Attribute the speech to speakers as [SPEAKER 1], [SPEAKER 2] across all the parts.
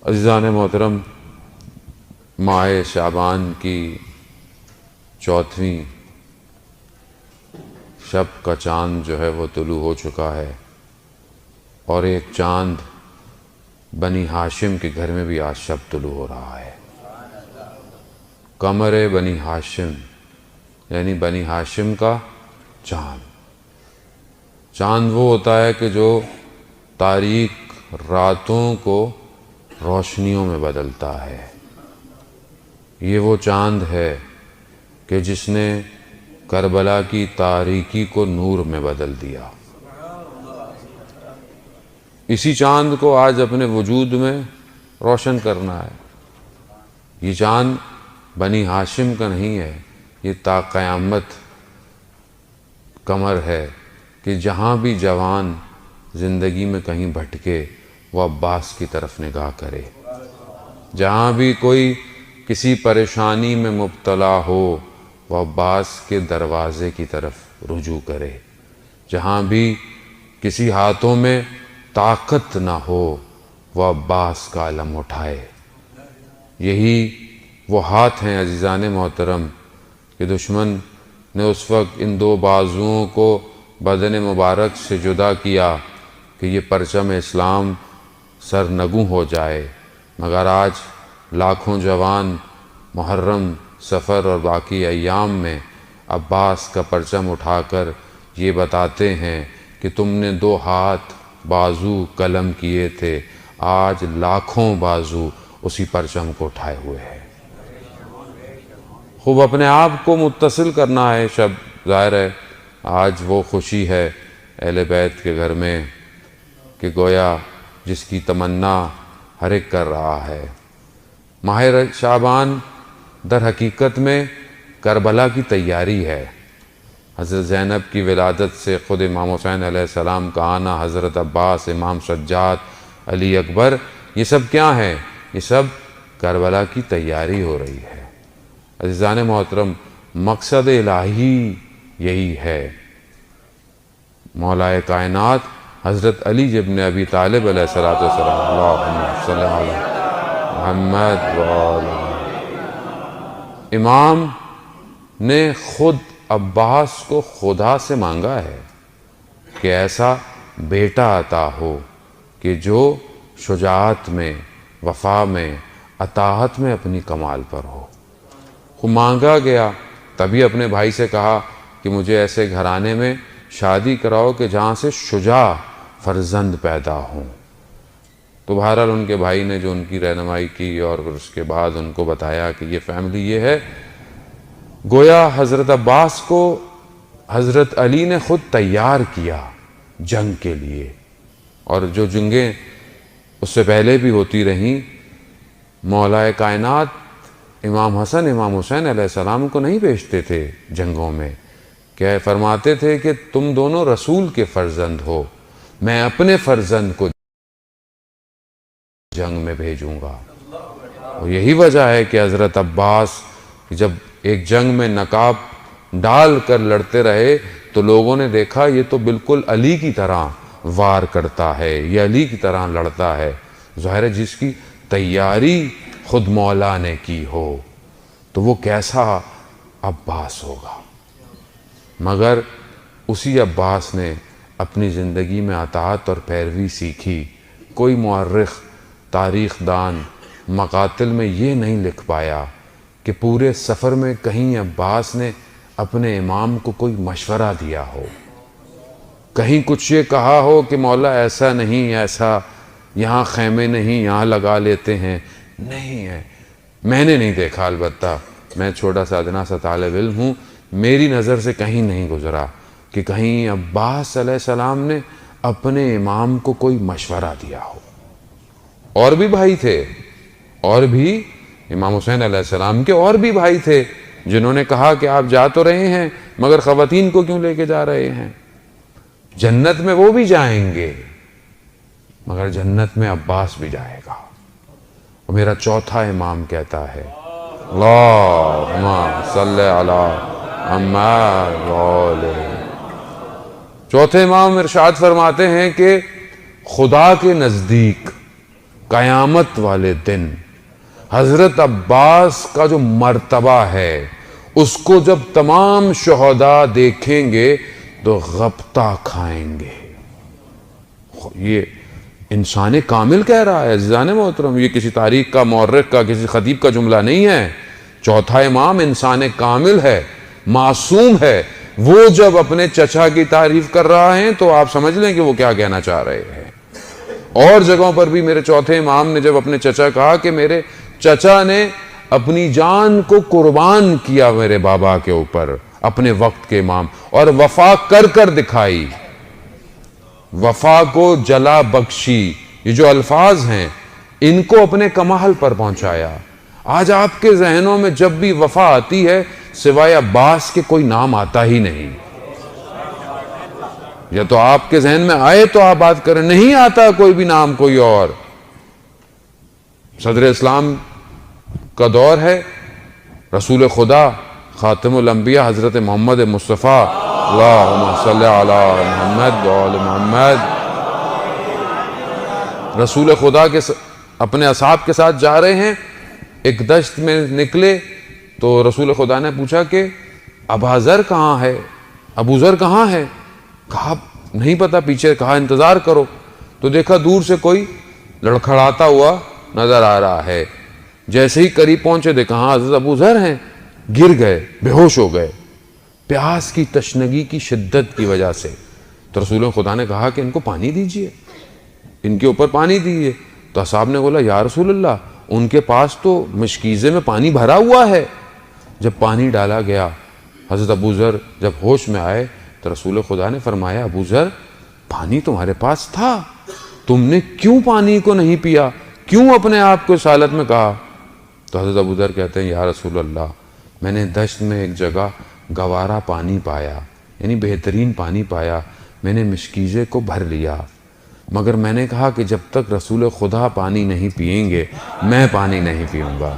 [SPEAKER 1] عزیزان محترم، ماہ شعبان کی چوتھویں شب کا چاند جو ہے وہ طلوع ہو چکا ہے، اور ایک چاند بنی ہاشم کے گھر میں بھی آج شب طلوع ہو رہا ہے۔ قمر بنی ہاشم یعنی بنی ہاشم کا چاند۔ چاند وہ ہوتا ہے کہ جو تاریک راتوں کو روشنیوں میں بدلتا ہے۔ یہ وہ چاند ہے کہ جس نے کربلا کی تاریکی کو نور میں بدل دیا۔ اسی چاند کو آج اپنے وجود میں روشن کرنا ہے۔ یہ چاند بنی ہاشم کا نہیں ہے، یہ تا قیامت قمر ہے کہ جہاں بھی جوان زندگی میں کہیں بھٹکے وہ عباس کی طرف نگاہ کرے، جہاں بھی کوئی کسی پریشانی میں مبتلا ہو وہ عباس کے دروازے کی طرف رجوع کرے، جہاں بھی کسی ہاتھوں میں طاقت نہ ہو وہ عباس کا علم اٹھائے۔ یہی وہ ہاتھ ہیں عزیزان محترم کہ دشمن نے اس وقت ان دو بازوؤں کو بدن مبارک سے جدا کیا کہ یہ پرچم اسلام سرنگوں ہو جائے، مگر آج لاکھوں جوان محرم، سفر اور باقی ایام میں عباس کا پرچم اٹھا کر یہ بتاتے ہیں کہ تم نے دو ہاتھ بازو قلم کیے تھے، آج لاکھوں بازو اسی پرچم کو اٹھائے ہوئے ہیں۔ خوب اپنے آپ کو متصل کرنا ہے شب، ظاہر ہے آج وہ خوشی ہے اہل بیت کے گھر میں کہ گویا جس کی تمنا ہر ایک کر رہا ہے۔ ماہ شعبان در حقیقت میں کربلا کی تیاری ہے۔ حضرت زینب کی ولادت سے خود امام حسین علیہ السلام کا آنا، حضرت عباس، امام سجاد، علی اکبر، یہ سب کیا ہیں؟ یہ سب کربلا کی تیاری ہو رہی ہے۔ عزیزان محترم، مقصد الہی یہی ہے۔ مولا کائنات حضرت علی ابن ابی طالب علیہ الصلوۃ والسلام، اللہم صلی علی محمد وعلی امام نے خود عباس کو خدا سے مانگا ہے کہ ایسا بیٹا عطا ہو کہ جو شجاعت میں، وفا میں، اطاعت میں اپنی کمال پر ہو۔ وہ مانگا گیا، تبھی اپنے بھائی سے کہا کہ مجھے ایسے گھرانے میں شادی کراؤ کہ جہاں سے شجاع فرزند پیدا ہوں۔ تو بہرحال ان کے بھائی نے جو ان کی رہنمائی کی اور اس کے بعد ان کو بتایا کہ یہ فیملی یہ ہے، گویا حضرت عباس کو حضرت علی نے خود تیار کیا جنگ کے لیے، اور جو جنگیں اس سے پہلے بھی ہوتی رہیں، مولا کائنات امام حسن، امام حسین علیہ السلام کو نہیں بھیجتے تھے جنگوں میں، کہ فرماتے تھے کہ تم دونوں رسول کے فرزند ہو، میں اپنے فرزند کو جنگ میں بھیجوں گا۔ اور یہی وجہ ہے کہ حضرت عباس جب ایک جنگ میں نقاب ڈال کر لڑتے رہے تو لوگوں نے دیکھا یہ تو بالکل علی کی طرح وار کرتا ہے، یہ علی کی طرح لڑتا ہے۔ ظاہر ہے جس کی تیاری خود مولا نے کی ہو تو وہ کیسا عباس ہوگا۔ مگر اسی عباس نے اپنی زندگی میں اطاعت اور پیروی سیکھی۔ کوئی مورخ، تاریخ دان مقاتل میں یہ نہیں لکھ پایا کہ پورے سفر میں کہیں عباس نے اپنے امام کو کوئی مشورہ دیا ہو، کہیں کچھ یہ کہا ہو کہ مولا ایسا نہیں، ایسا یہاں خیمے نہیں، یہاں لگا لیتے ہیں، نہیں ہے۔ میں نے نہیں دیکھا، البتہ میں چھوٹا سا ادنا سا طالب علم ہوں، میری نظر سے کہیں نہیں گزرا کہ کہیں عباس علیہ السلام نے اپنے امام کو کوئی مشورہ دیا ہو۔ اور بھی بھائی تھے، اور بھی امام حسین علیہ السلام کے اور بھی بھائی تھے جنہوں نے کہا کہ آپ جا تو رہے ہیں مگر خواتین کو کیوں لے کے جا رہے ہیں؟ جنت میں وہ بھی جائیں گے مگر جنت میں عباس بھی جائے گا۔ اور میرا چوتھا امام کہتا ہے، اللہم صلی علی محمد وعلی۔ چوتھے امام ارشاد فرماتے ہیں کہ خدا کے نزدیک قیامت والے دن حضرت عباس کا جو مرتبہ ہے اس کو جب تمام شہداء دیکھیں گے تو غبطہ کھائیں گے. یہ انسان کامل کہہ رہا ہے عزیزان محترم، یہ کسی تاریخ کا، مورخ کا، کسی خطیب کا جملہ نہیں ہے. چوتھا امام انسان کامل ہے، معصوم ہے. وہ جب اپنے چچا کی تعریف کر رہا ہے تو آپ سمجھ لیں کہ وہ کیا کہنا چاہ رہے ہیں. اور جگہوں پر بھی میرے چوتھے امام نے جب اپنے چچا کہا کہ میرے چچا نے اپنی جان کو قربان کیا میرے بابا کے اوپر، اپنے وقت کے امام، اور وفا کر کر دکھائی، وفا کو جلا بخشی. یہ جو الفاظ ہیں ان کو اپنے کمال پر پہنچایا. آج آپ کے ذہنوں میں جب بھی وفا آتی ہے سوائے عباس کے کوئی نام آتا ہی نہیں. یا تو آپ کے ذہن میں آئے تو آپ بات کریں، نہیں آتا کوئی بھی نام کوئی اور. صدر اسلام کا دور ہے، رسول خدا خاتم الانبیاء حضرت محمد مصطفیٰ اللہم صلی علی محمد وآل محمد رسول خدا کے اپنے اصحاب کے ساتھ جا رہے ہیں. ایک دشت میں نکلے تو رسول خدا نے پوچھا کہ ابا ذر کہاں ہے، ابو ذر کہاں ہے؟ کہا نہیں پتا، پیچھے کہا انتظار کرو. تو دیکھا دور سے کوئی لڑکھڑاتا ہوا نظر آ رہا ہے. جیسے ہی قریب پہنچے دیکھا ہاں حضرت ابو ذر ہیں. گر گئے، بے ہوش ہو گئے پیاس کی تشنگی کی شدت کی وجہ سے. تو رسول خدا نے کہا کہ ان کو پانی دیجئے، ان کے اوپر پانی دیجئے. تو اصحاب نے بولا یا رسول اللہ ان کے پاس تو مشکیزے میں پانی بھرا ہوا ہے. جب پانی ڈالا گیا حضرت ابو ذر جب ہوش میں آئے تو رسول خدا نے فرمایا ابو ذر پانی تمہارے پاس تھا، تم نے کیوں پانی کو نہیں پیا، کیوں اپنے آپ کو اس حالت میں کہا؟ تو حضرت ابو ذر کہتے ہیں یا رسول اللہ میں نے دشت میں ایک جگہ گوارا پانی پایا، یعنی بہترین پانی پایا، میں نے مشکیزے کو بھر لیا، مگر میں نے کہا کہ جب تک رسول خدا پانی نہیں پئیں گے میں پانی نہیں پیوں گا.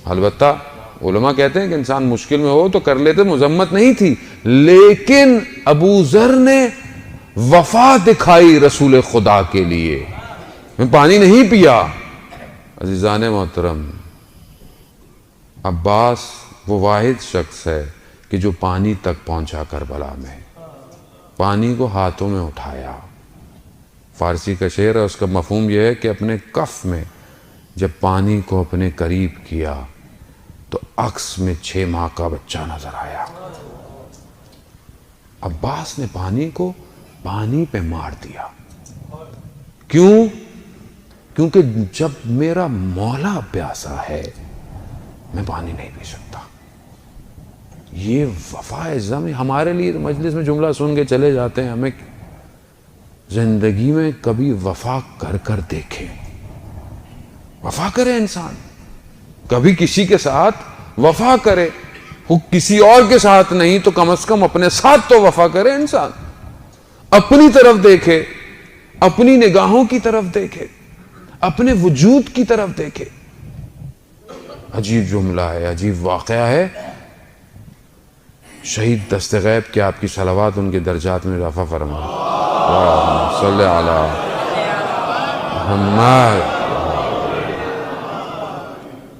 [SPEAKER 1] البتہ علماء کہتے ہیں کہ انسان مشکل میں ہو تو کر لیتے، مذمت نہیں تھی، لیکن ابو ذر نے وفا دکھائی رسول خدا کے لیے، میں پانی نہیں پیا. عزیزان محترم، عباس وہ واحد شخص ہے کہ جو پانی تک پہنچا کربلا میں، پانی کو ہاتھوں میں اٹھایا. فارسی کا شعر ہے، اس کا مفہوم یہ ہے کہ اپنے کف میں جب پانی کو اپنے قریب کیا تو عکس میں 6 ماہ کا بچہ نظر آیا. عباس نے پانی کو پانی پہ مار دیا. کیوں؟ کیونکہ جب میرا مولا پیاسا ہے میں پانی نہیں پی سکتا. یہ وفا عزم ہمارے لیے مجلس میں جملہ سن کے چلے جاتے ہیں، ہمیں زندگی میں کبھی وفا کر کر دیکھیں. وفا کرے انسان، کبھی کسی کے ساتھ وفا کرے، وہ کسی اور کے ساتھ نہیں تو کم از کم اپنے ساتھ تو وفا کرے. انسان اپنی طرف دیکھے، اپنی نگاہوں کی طرف دیکھے، اپنے وجود کی طرف دیکھے. عجیب جملہ ہے، عجیب واقعہ ہے. شہید دست غیب کہ آپ کی صلوات ان کے درجات میں اضافہ فرمائے. اللہم صلی علی محمد.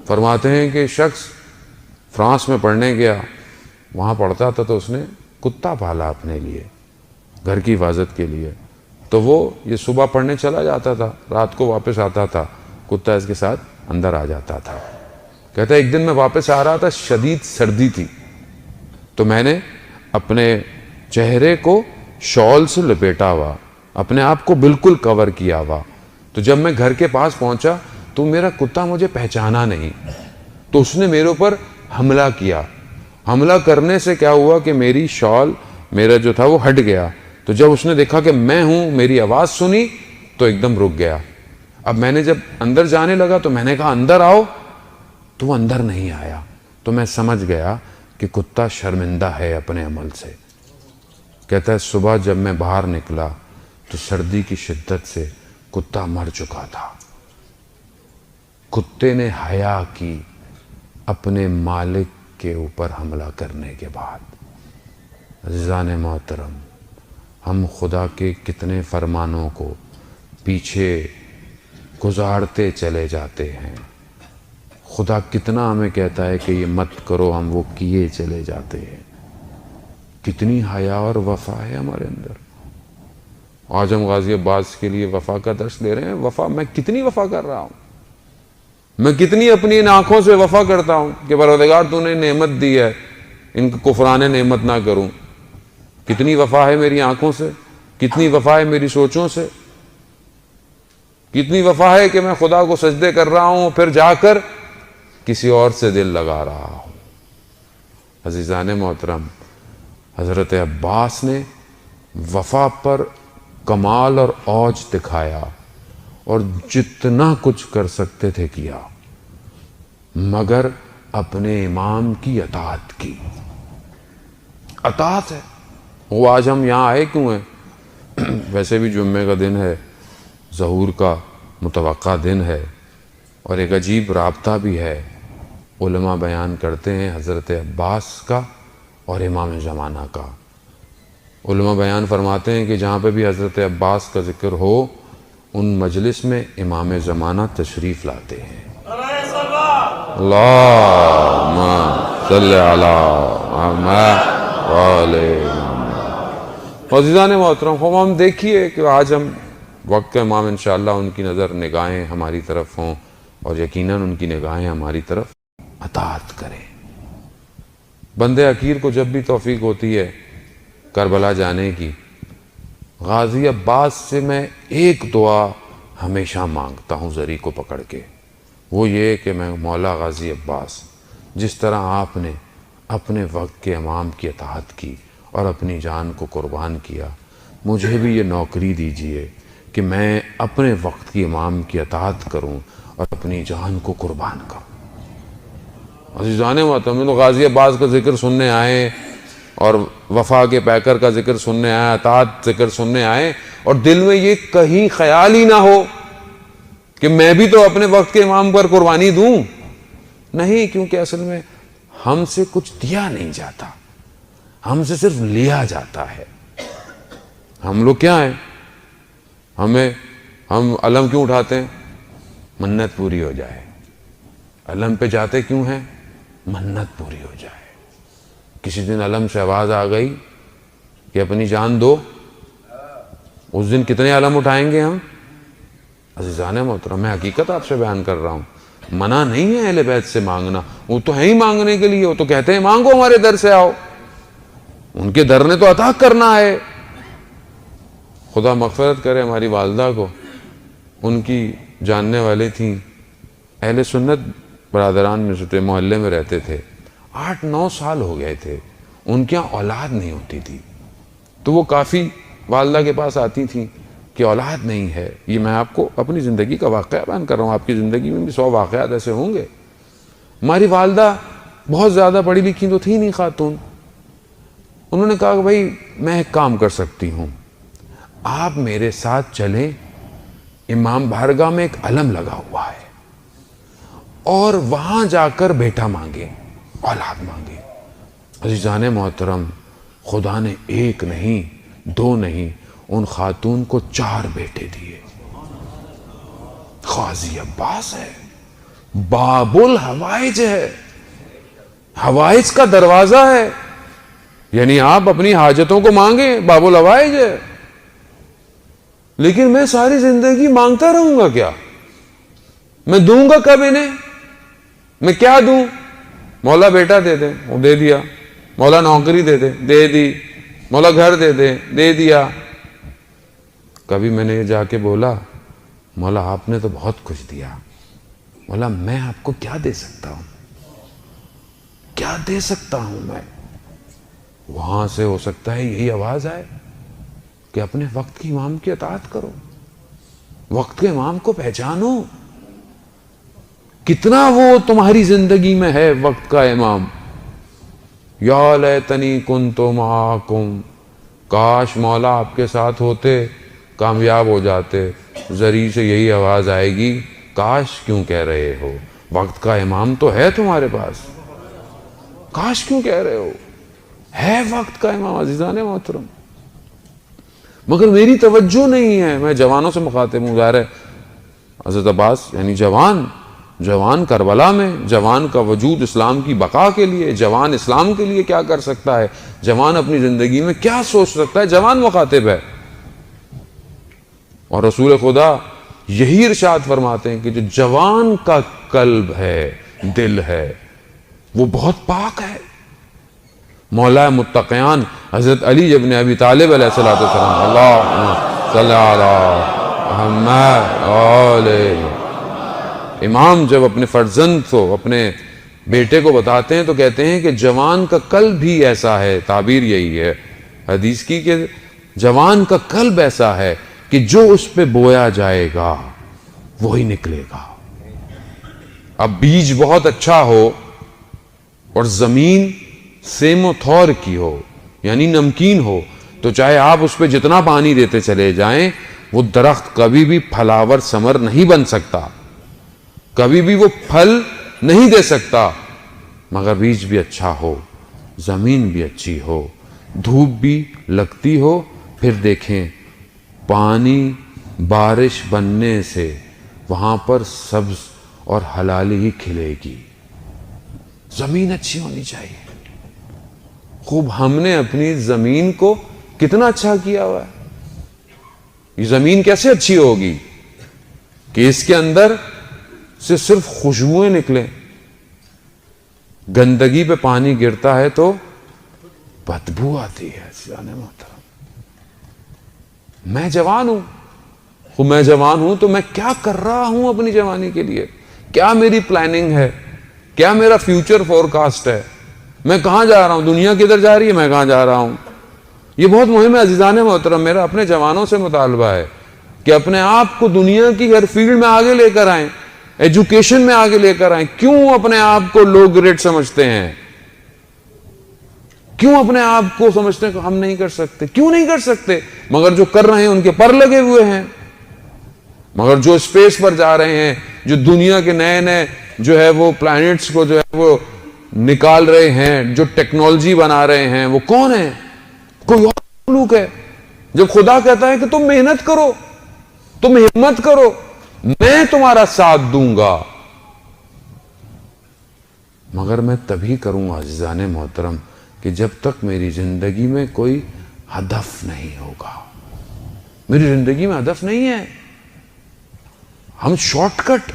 [SPEAKER 1] فرماتے ہیں کہ شخص فرانس میں پڑھنے گیا، وہاں پڑھتا تھا تو اس نے کتا پالا اپنے لیے گھر کی حفاظت کے لیے. تو وہ یہ صبح پڑھنے چلا جاتا تھا، رات کو واپس آتا تھا، کتا اس کے ساتھ اندر آ جاتا تھا. کہتا ہے ایک دن میں واپس آ رہا تھا، شدید سردی تھی، تو میں نے اپنے چہرے کو شال سے لپیٹا ہوا، اپنے آپ کو بالکل کور کیا ہوا. تو جب میں گھر کے پاس پہنچا تو میرا کتا مجھے پہچانا نہیں، تو اس نے میرے اوپر حملہ کیا. حملہ کرنے سے کیا ہوا کہ میری شال میرا جو تھا وہ ہٹ گیا. تو جب اس نے دیکھا کہ میں ہوں، میری آواز سنی تو ایک دم رک گیا. اب میں نے جب اندر جانے لگا تو میں نے کہا اندر آؤ، تو وہ اندر نہیں آیا. تو میں سمجھ گیا کہ کتا شرمندہ ہے اپنے عمل سے. کہتا ہے صبح جب میں باہر نکلا تو سردی کی شدت سے کتا مر چکا تھا. کتے نے حیا کی اپنے مالک کے اوپر حملہ کرنے کے بعد. عزیزان محترم، ہم خدا کے کتنے فرمانوں کو پیچھے گزارتے چلے جاتے ہیں۔ خدا کتنا ہمیں کہتا ہے کہ یہ مت کرو، ہم وہ کیے چلے جاتے ہیں۔ کتنی حیا اور وفا ہے ہمارے اندر۔ آج ہم غازی عباس کے لیے وفا کا درس لے رہے ہیں۔ وفا، میں کتنی وفا کر رہا ہوں، میں کتنی اپنی ان آنکھوں سے وفا کرتا ہوں کہ پروردگار تو نے نعمت دی ہے، ان کو کفران نعمت نہ کروں۔ کتنی وفا ہے میری آنکھوں سے، کتنی وفا ہے میری سوچوں سے، کتنی وفا ہے کہ میں خدا کو سجدے کر رہا ہوں، پھر جا کر کسی اور سے دل لگا رہا ہوں۔ عزیزان محترم، حضرت عباس نے وفا پر کمال اور اوج دکھایا اور جتنا کچھ کر سکتے تھے کیا، مگر اپنے امام کی اطاعت کی۔ اطاعت ہے وہ۔ آج ہم یہاں آئے کیوں ہیں؟ ویسے بھی جمعے کا دن ہے، ظہور کا متوقع دن ہے، اور ایک عجیب رابطہ بھی ہے۔ علماء بیان کرتے ہیں حضرت عباس کا اور امام زمانہ کا۔ علماء بیان فرماتے ہیں کہ جہاں پہ بھی حضرت عباس کا ذکر ہو، ان مجلس میں امام زمانہ تشریف لاتے ہیں۔ اللہم صلی علی محمد عزیزان محترم، ہم دیکھیے کہ آج ہم وقت کے امام انشاءاللہ ان کی نظر نگاہیں ہماری طرف ہوں، اور یقیناً ان کی نگاہیں ہماری طرف اطاعت کریں۔ بندے حقیر کو جب بھی توفیق ہوتی ہے کربلا جانے کی، غازی عباس سے میں ایک دعا ہمیشہ مانگتا ہوں زری کو پکڑ کے، وہ یہ کہ میں مولا غازی عباس، جس طرح آپ نے اپنے وقت کے امام کی اطاعت کی اور اپنی جان کو قربان کیا، مجھے بھی یہ نوکری دیجیے کہ میں اپنے وقت کی امام کی اطاعت کروں اور اپنی جان کو قربان کروں۔ عزیزان محترم، غازی عباس کا ذکر سننے آئے اور وفا کے پیکر کا ذکر سننے آئے، اطاعت ذکر سننے آئے، اور دل میں یہ کہیں خیال ہی نہ ہو کہ میں بھی تو اپنے وقت کے امام پر قربانی دوں۔ نہیں، کیونکہ اصل میں ہم سے کچھ دیا نہیں جاتا، ہم سے صرف لیا جاتا ہے۔ ہم لوگ کیا ہیں؟ ہم علم کیوں اٹھاتے ہیں؟ منت پوری ہو جائے۔ علم پہ جاتے کیوں ہیں؟ منت پوری ہو جائے۔ کسی دن علم سے آواز آ گئی کہ اپنی جان دو، اس دن کتنے علم اٹھائیں گے ہم؟ عزیزان محترم، میں حقیقت آپ سے بیان کر رہا ہوں۔ منع نہیں ہے اہل بیت سے مانگنا، وہ تو ہے ہی مانگنے کے لیے، وہ تو کہتے ہیں مانگو ہمارے در سے آؤ، ان کے در نے تو عطا کرنا ہے۔ خدا مغفرت کرے ہماری والدہ کو، ان کی جاننے والے تھیں، اہل سنت برادران میں سے تھے، محلے میں رہتے تھے، 8-9 سال ہو گئے تھے، ان کے یہاں اولاد نہیں ہوتی تھی، تو وہ کافی والدہ کے پاس آتی تھیں کہ اولاد نہیں ہے۔ یہ میں آپ کو اپنی زندگی کا واقعہ بیان کر رہا ہوں، آپ کی زندگی میں بھی 100 واقعات ایسے ہوں گے۔ ہماری والدہ بہت زیادہ پڑھی لکھی تو تھی نہیں خاتون، انہوں نے کہا کہ بھائی میں ایک کام کر سکتی ہوں، آپ میرے ساتھ چلیں، امام بارگاہ میں ایک علم لگا ہوا ہے، اور وہاں جا کر بیٹا مانگے، اولاد مانگے۔ عزیزان محترم، خدا نے 1 نہیں 2 نہیں، ان خاتون کو 4 بیٹے دیے۔ غازی عباس ہے، باب الحوائج ہے، حوائج کا دروازہ ہے، یعنی آپ اپنی حاجتوں کو مانگیں، باب الحوائج ہے۔ لیکن میں ساری زندگی مانگتا رہوں گا کیا؟ میں دوں گا کب انہیں؟ میں کیا دوں؟ مولا بیٹا دے دے، وہ دے دیا۔ مولا نوکری دے دے، دے دی۔ مولا گھر دے دے، دے دیا۔ کبھی میں نے یہ جا کے بولا مولا آپ نے تو بہت کچھ دیا، مولا میں آپ کو کیا دے سکتا ہوں؟ کیا دے سکتا ہوں میں؟ وہاں سے ہو سکتا ہے یہی آواز آئے کہ اپنے وقت کے امام کی اطاعت کرو، وقت کے امام کو پہچانو۔ کتنا وہ تمہاری زندگی میں ہے وقت کا امام؟ یا لیتنی کنت معاکم، کاش مولا آپ کے ساتھ ہوتے، کامیاب ہو جاتے۔ زری سے یہی آواز آئے گی، کاش کیوں کہہ رہے ہو؟ وقت کا امام تو ہے تمہارے پاس، کاش کیوں کہہ رہے ہو؟ ہے وقت کا امام عزیزان محترم، مگر میری توجہ نہیں ہے۔ میں جوانوں سے مخاطب ہوں، ظاہر ہے حضرت عباس یعنی جوان کربلا میں، جوان کا وجود اسلام کی بقا کے لیے، جوان اسلام کے لیے کیا کر سکتا ہے، جوان اپنی زندگی میں کیا سوچ سکتا ہے، جوان مخاطب ہے۔ اور رسول خدا یہی ارشاد فرماتے ہیں کہ جو جوان کا قلب ہے، دل ہے، وہ بہت پاک ہے۔ مولا متقیان حضرت علی ابن ابی طالب علیہ السلام، اللہم صلی علی محمد علیہ۔ امام جب اپنے فرزند کو، اپنے بیٹے کو بتاتے ہیں تو کہتے ہیں کہ جوان کا قلب بھی ایسا ہے، تعبیر یہی ہے حدیث کی کہ جوان کا قلب ایسا ہے کہ جو اس پہ بویا جائے گا وہی نکلے گا۔ اب بیج بہت اچھا ہو اور زمین سیم و تھور کی ہو یعنی نمکین ہو تو چاہے آپ اس پہ جتنا پانی دیتے چلے جائیں وہ درخت کبھی بھی پھلاور ثمر نہیں بن سکتا، کبھی بھی وہ پھل نہیں دے سکتا۔ مگر بیج بھی اچھا ہو، زمین بھی اچھی ہو، دھوپ بھی لگتی ہو، پھر دیکھیں پانی بارش بننے سے وہاں پر سبز اور حلالی ہی کھلے گی۔ زمین اچھی ہونی چاہیے۔ خوب ہم نے اپنی زمین کو کتنا اچھا کیا ہوا ہے۔ یہ زمین کیسے اچھی ہوگی کہ اس کے اندر سے صرف خوشبوئیں نکلیں، گندگی پہ پانی گرتا ہے تو بدبو آتی ہے۔ جانے محترم، میں جوان ہوں تو میں کیا کر رہا ہوں اپنی جوانی کے لیے؟ کیا میری پلاننگ ہے؟ کیا میرا فیوچر فورکاسٹ ہے؟ میں کہاں جا رہا ہوں؟ دنیا کدھر جا رہی ہے؟ میں کہاں جا رہا ہوں؟ یہ بہت مہم ہے عزیزان محترم۔ میرا اپنے جوانوں سے مطالبہ ہے کہ اپنے آپ کو دنیا کی ہر فیلڈ میں آگے لے کر آئیں، ایجوکیشن میں آگے لے کر آئیں۔ کیوں اپنے آپ کو لو گریڈ سمجھتے ہیں؟ کیوں اپنے آپ کو سمجھتے ہیں کہ ہم نہیں کر سکتے؟ کیوں نہیں کر سکتے؟ مگر جو کر رہے ہیں ان کے پر لگے ہوئے ہیں، مگر جو اسپیس پر جا رہے ہیں، جو دنیا کے نئے جو ہے وہ پلانٹس کو جو ہے وہ نکال رہے ہیں، جو ٹیکنالوجی بنا رہے ہیں، وہ کون ہے؟ کوئی اور مخلوق ہے۔ جب خدا کہتا ہے کہ تم محنت کرو، تم ہمت کرو، میں تمہارا ساتھ دوں گا، مگر میں تبھی کروں گا عزیزان محترم کہ جب تک میری زندگی میں کوئی ہدف نہیں ہوگا۔ میری زندگی میں ہدف نہیں ہے۔ ہم شارٹ کٹ،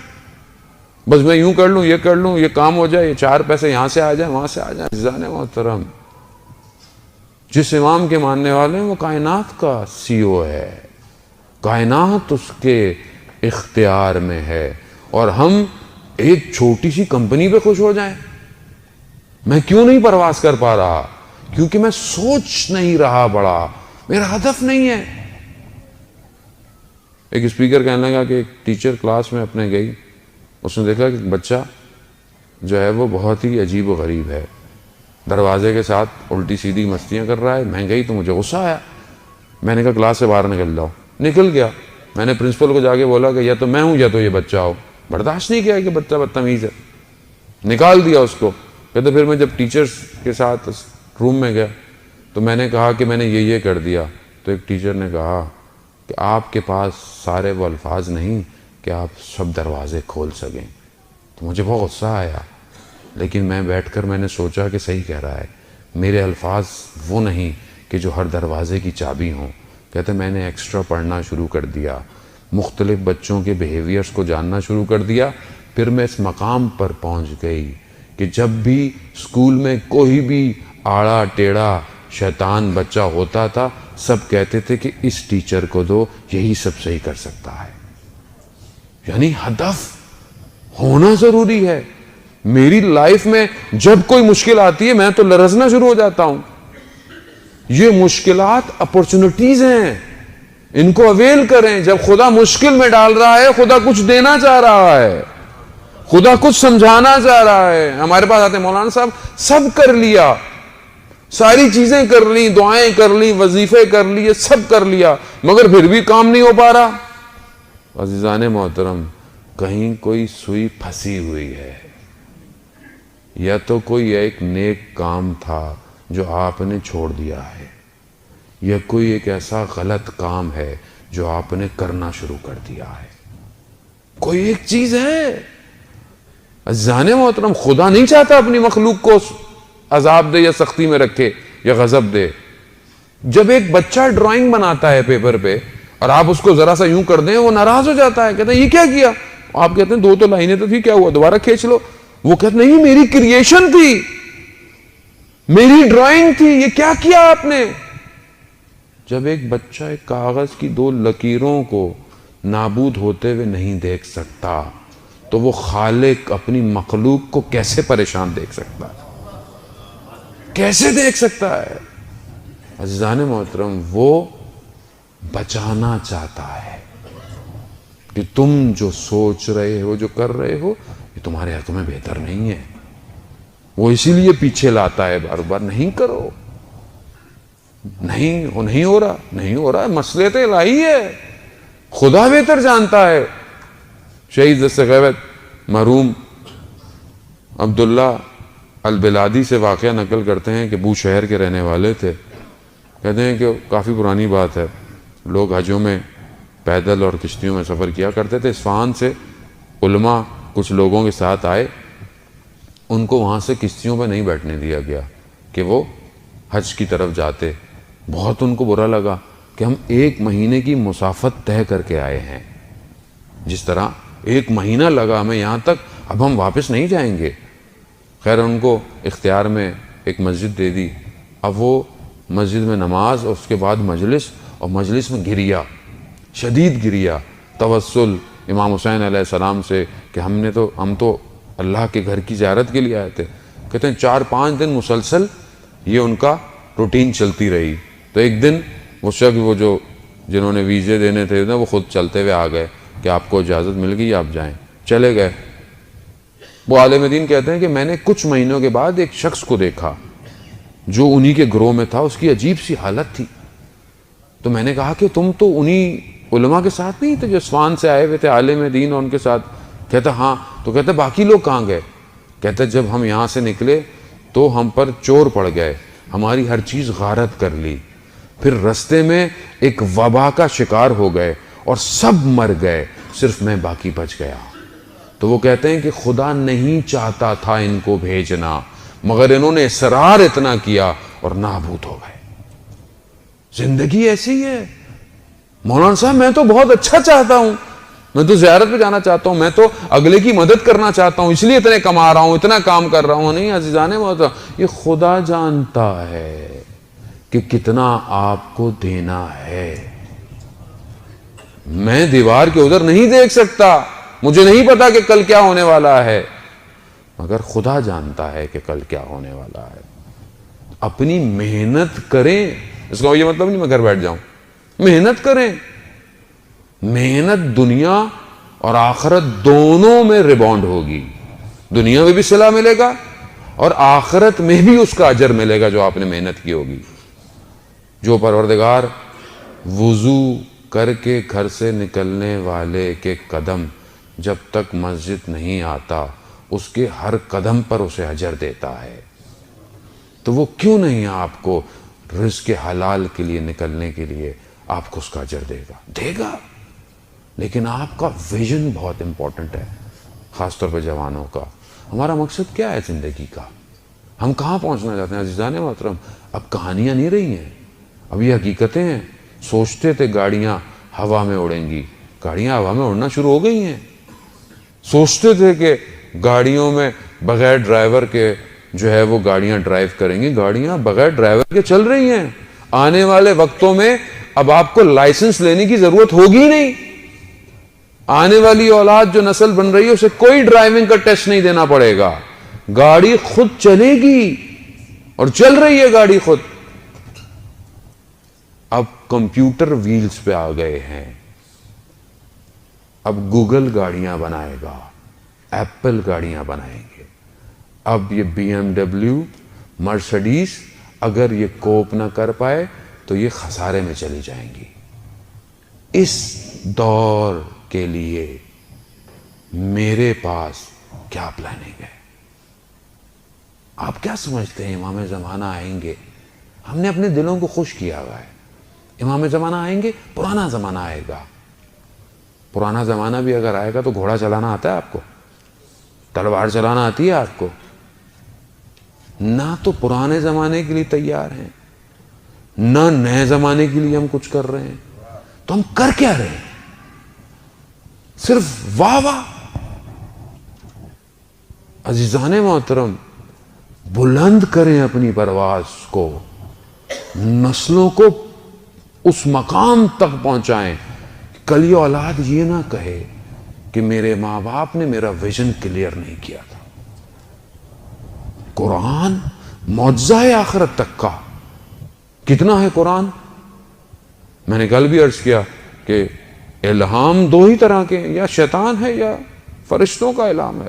[SPEAKER 1] بس میں یوں کر لوں، یہ کر لوں، یہ کام ہو جائے، یہ 4 پیسے یہاں سے آ جائیں، وہاں سے آ جائیں۔ عزیزان محترم، جس امام کے ماننے والے ہیں وہ کائنات کا CEO ہے، کائنات اس کے اختیار میں ہے، اور ہم ایک چھوٹی سی کمپنی پہ خوش ہو جائیں۔ میں کیوں نہیں پرواز کر پا رہا؟ کیونکہ میں سوچ نہیں رہا بڑا، میرا ہدف نہیں ہے۔ ایک اسپیکر کہنے لگا کہ ایک ٹیچر کلاس میں اپنے گئی، اس نے دیکھا کہ بچہ جو ہے وہ بہت ہی عجیب و غریب ہے، دروازے کے ساتھ الٹی سیدھی مستیاں کر رہا ہے۔ میں گئی تو مجھے غصہ آیا، میں نے کہا کلاس سے باہر نکل جاؤ۔ نکل گیا۔ میں نے پرنسپل کو جا کے بولا کہ یا تو میں ہوں یا تو یہ بچہ ہو۔ برداشت نہیں کیا کہ بچہ بدتمیز ہے، نکال دیا اس کو۔ کہتے پھر میں جب ٹیچرز کے ساتھ روم میں گیا تو میں نے کہا کہ میں نے یہ کر دیا، تو ایک ٹیچر نے کہا کہ آپ کے پاس سارے وہ الفاظ نہیں کہ آپ سب دروازے کھول سکیں۔ تو مجھے بہت غصہ آیا، لیکن میں بیٹھ کر میں نے سوچا کہ صحیح کہہ رہا ہے، میرے الفاظ وہ نہیں کہ جو ہر دروازے کی چابی ہوں۔ کہتے میں نے ایکسٹرا پڑھنا شروع کر دیا، مختلف بچوں کے بیہیویئرز کو جاننا شروع کر دیا۔ پھر میں اس مقام پر پہنچ گئی کہ جب بھی اسکول میں کوئی بھی آڑا ٹیڑھا شیطان بچہ ہوتا تھا، سب کہتے تھے کہ اس ٹیچر کو دو، یہی سب صحیح کر سکتا ہے۔ یعنی ہدف ہونا ضروری ہے۔ میری لائف میں جب کوئی مشکل آتی ہے میں تو لرزنا شروع ہو جاتا ہوں۔ یہ مشکلات اپورچونٹیز ہیں، ان کو اویل کریں۔ جب خدا مشکل میں ڈال رہا ہے، خدا کچھ دینا چاہ رہا ہے، خدا کچھ سمجھانا چاہ رہا ہے۔ ہمارے پاس آتے ہیں مولانا صاحب سب کر لیا، ساری چیزیں کر لی، دعائیں کر لی، وظیفے کر لیے، سب کر لیا، مگر پھر بھی کام نہیں ہو پا رہا۔ عزیزان محترم، کہیں کوئی سوئی پھنسی ہوئی ہے، یا تو کوئی ایک نیک کام تھا جو آپ نے چھوڑ دیا ہے، یا کوئی ایک ایسا غلط کام ہے جو آپ نے کرنا شروع کر دیا ہے۔ کوئی ایک چیز ہے. عزیزان محترم, خدا نہیں چاہتا اپنی مخلوق کو عذاب دے یا سختی میں رکھے یا غضب دے. جب ایک بچہ ڈرائنگ بناتا ہے پیپر پہ اور آپ اس کو ذرا سا یوں کر دیں, وہ ناراض ہو جاتا ہے, کہتے ہیں یہ کیا کیا؟ آپ کہتے ہیں 2 تو لائنیں تو تھی, کیا ہوا دوبارہ کھینچ لو. وہ کہتے ہیں نہیں میری کریشن تھی, میری ڈرائنگ تھی, یہ کیا کیا آپ نے؟ جب ایک بچہ ایک کاغذ کی 2 لکیروں کو نابود ہوتے ہوئے نہیں دیکھ سکتا تو وہ خالق اپنی مخلوق کو کیسے پریشان دیکھ سکتا ہے؟ کیسے دیکھ سکتا ہے؟ عزیزان محترم, وہ بچانا چاہتا ہے کہ تم جو سوچ رہے ہو, جو کر رہے ہو, یہ تمہارے حق میں بہتر نہیں ہے. وہ اسی لیے پیچھے لاتا ہے بار بار, نہیں کرو, نہیں وہ نہیں ہو رہا, نہیں ہو رہا, مسئلے تو الہی ہے, خدا بہتر جانتا ہے. شہید دست غیبت مرحوم عبداللہ البلادی سے واقعہ نقل کرتے ہیں کہ بو شہر کے رہنے والے تھے. کہتے ہیں کہ کافی پرانی بات ہے, لوگ حجوں میں پیدل اور کشتیوں میں سفر کیا کرتے تھے. اصفہان سے علماء کچھ لوگوں کے ساتھ آئے, ان کو وہاں سے کشتیوں پہ نہیں بیٹھنے دیا گیا کہ وہ حج کی طرف جاتے. بہت ان کو برا لگا کہ ہم 1 مہینے کی مسافت طے کر کے آئے ہیں, جس طرح 1 مہینہ لگا ہمیں یہاں تک, اب ہم واپس نہیں جائیں گے. خیر ان کو اختیار میں ایک مسجد دے دی. اب وہ مسجد میں نماز اور اس کے بعد مجلس, اور مجلس میں گریا, شدید گریا, توسل امام حسین علیہ السلام سے کہ ہم تو اللہ کے گھر کی زیارت کے لیے آئے تھے. کہتے ہیں 4-5 دن مسلسل یہ ان کا روٹین چلتی رہی. تو ایک دن وہ شخص جو جنہوں نے ویزے دینے تھے وہ خود چلتے ہوئے آ گئے کہ آپ کو اجازت مل گئی, آپ جائیں. چلے گئے. وہ عالم دین کہتے ہیں کہ میں نے کچھ مہینوں کے بعد ایک شخص کو دیکھا جو انہی کے گروہ میں تھا, اس کی عجیب سی حالت تھی. تو میں نے کہا کہ تم تو انہی علماء کے ساتھ نہیں تھے جو اصفہان سے آئے ہوئے تھے عالم دین اور ان کے ساتھ؟ کہتا ہاں. تو کہتے باقی لوگ کہاں گئے؟ کہتے جب ہم یہاں سے نکلے تو ہم پر چور پڑ گئے, ہماری ہر چیز غارت کر لی, پھر رستے میں ایک وبا کا شکار ہو گئے اور سب مر گئے, صرف میں باقی بچ گیا. تو وہ کہتے ہیں کہ خدا نہیں چاہتا تھا ان کو بھیجنا, مگر انہوں نے اصرار اتنا کیا اور نابود ہو گئے. زندگی ایسی ہے. مولانا صاحب میں تو بہت اچھا چاہتا ہوں, میں تو زیارت پہ جانا چاہتا ہوں, میں تو اگلے کی مدد کرنا چاہتا ہوں, اس لیے اتنے کما رہا ہوں, اتنا کام کر رہا ہوں. نہیں عزیزان محترم, یہ خدا جانتا ہے کہ کتنا آپ کو دینا ہے. میں دیوار کے ادھر نہیں دیکھ سکتا, مجھے نہیں پتا کہ کل کیا ہونے والا ہے, مگر خدا جانتا ہے کہ کل کیا ہونے والا ہے. اپنی محنت کریں, اس کا یہ مطلب نہیں میں گھر بیٹھ جاؤں. محنت کریں. محنت دنیا اور آخرت دونوں میں ریباؤنڈ ہوگی. دنیا میں بھی صلہ ملے گا اور آخرت میں بھی اس کا اجر ملے گا جو آپ نے محنت کی ہوگی. جو پروردگار وضو کر کے گھر سے نکلنے والے کے قدم جب تک مسجد نہیں آتا اس کے ہر قدم پر اسے اجر دیتا ہے, تو وہ کیوں نہیں آپ کو رزق حلال کے لیے نکلنے کے لیے آپ کو اس کا اجر دے گا. لیکن آپ کا ویژن بہت امپورٹنٹ ہے, خاص طور پہ جوانوں کا. ہمارا مقصد کیا ہے زندگی کا, ہم کہاں پہنچنا چاہتے ہیں؟ عزیزان محترم, اب کہانیاں نہیں رہی ہیں, اب یہ حقیقتیں ہیں. سوچتے تھے گاڑیاں ہوا میں اڑیں گی, گاڑیاں ہوا میں اڑنا شروع ہو گئی ہیں. سوچتے تھے کہ گاڑیوں میں بغیر ڈرائیور کے جو ہے وہ گاڑیاں ڈرائیو کریں گی, گاڑیاں بغیر ڈرائیور کے چل رہی ہیں. آنے والے وقتوں میں اب آپ کو لائسنس لینے کی ضرورت ہوگی نہیں. آنے والی اولاد جو نسل بن رہی ہے اسے کوئی ڈرائیونگ کا ٹیسٹ نہیں دینا پڑے گا, گاڑی خود چلے گی, اور چل رہی ہے گاڑی خود. اب کمپیوٹر ویلز پہ آ گئے ہیں, اب گوگل گاڑیاں بنائے گا, ایپل گاڑیاں بنائیں گے. اب یہ BMW مرسڈیز اگر یہ کوپ نہ کر پائے تو یہ خسارے میں چلی جائیں گی. اس دور کے لیے میرے پاس کیا پلاننگ ہے؟ آپ کیا سمجھتے ہیں امام زمانہ آئیں گے؟ ہم نے اپنے دلوں کو خوش کیا ہوا ہے. امام زمانہ آئیں گے, پرانا زمانہ آئے گا. پرانا زمانہ بھی اگر آئے گا تو گھوڑا چلانا آتا ہے آپ کو؟ تلوار چلانا آتی ہے آپ کو؟ نہ تو پرانے زمانے کے لیے تیار ہیں، نہ نئے زمانے کے لیے ہم کچھ کر رہے ہیں، تو ہم کر کیا رہے ہیں؟ صرف واہ واہ۔ عزیزان محترم، بلند کریں اپنی پرواز کو، نسلوں کو اس مقام تک پہنچائیں کہ کل یہ اولاد یہ نہ کہے کہ میرے ماں باپ نے میرا ویژن کلیئر نہیں کیا تھا۔ قرآن معجزہ ہے آخرت تک کا۔ کتنا ہے قرآن؟ میں نے کل بھی عرض کیا کہ الہام دو ہی طرح کے ہیں، یا شیطان ہے یا فرشتوں کا الہام ہے۔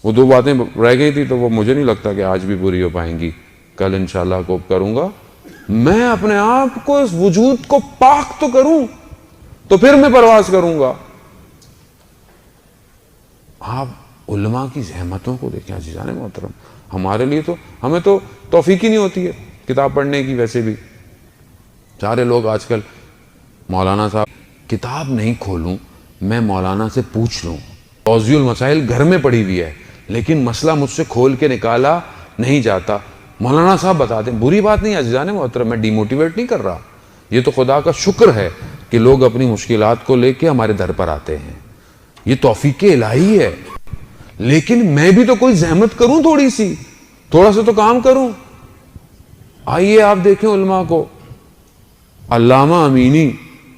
[SPEAKER 1] وہ دو باتیں رہ گئی تھی تو وہ مجھے نہیں لگتا کہ آج بھی پوری ہو پائیں گی، کل انشاءاللہ کوپ کروں گا۔ میں اپنے آپ کو، اس وجود کو پاک تو کروں تو پھر میں پرواز کروں گا۔ آپ علماء کی زحمتوں کو دیکھیں عزیزان محترم، ہمارے لیے تو، ہمیں تو توفیق ہی نہیں ہوتی ہے کتاب پڑھنے کی۔ ویسے بھی سارے لوگ آج کل مولانا صاحب کتاب نہیں کھولوں، میں مولانا سے پوچھ لوں، توضیح المسائل گھر میں پڑھی ہوئی ہے لیکن مسئلہ مجھ سے کھول کے نکالا نہیں جاتا، مولانا صاحب بتا دیں۔ بری بات نہیں ہے عزیزان محترم، میں ڈی موٹیویٹ نہیں کر رہا، یہ تو خدا کا شکر ہے کہ لوگ اپنی مشکلات کو لے کے ہمارے در پر آتے ہیں، یہ توفیق الہی ہے۔ لیکن میں بھی تو کوئی زحمت کروں، تھوڑا سا تو کام کروں۔ آئیے آپ دیکھیں علماء کو، علامہ امینی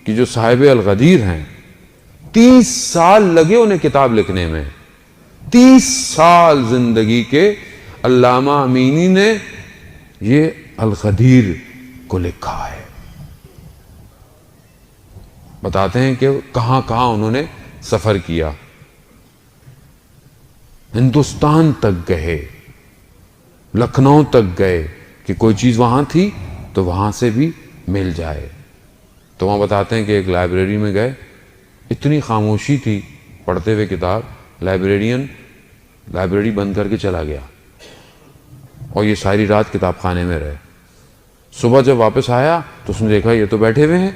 [SPEAKER 1] کی جو صاحب الغدیر ہیں، 30 سال لگے انہیں کتاب لکھنے میں، 30 سال زندگی کے علامہ امینی نے یہ الغدیر کو لکھا ہے۔ بتاتے ہیں کہ کہاں کہاں انہوں نے سفر کیا، ہندوستان تک گئے، لکھنؤ تک گئے کہ کوئی چیز وہاں تھی تو وہاں سے بھی مل جائے۔ تو وہاں بتاتے ہیں کہ ایک لائبریری میں گئے، اتنی خاموشی تھی پڑھتے ہوئے کتاب، لائبریرین لائبریری بند کر کے چلا گیا اور یہ ساری رات کتاب خانے میں رہے۔ صبح جب واپس آیا تو اس نے دیکھا یہ تو بیٹھے ہوئے ہیں،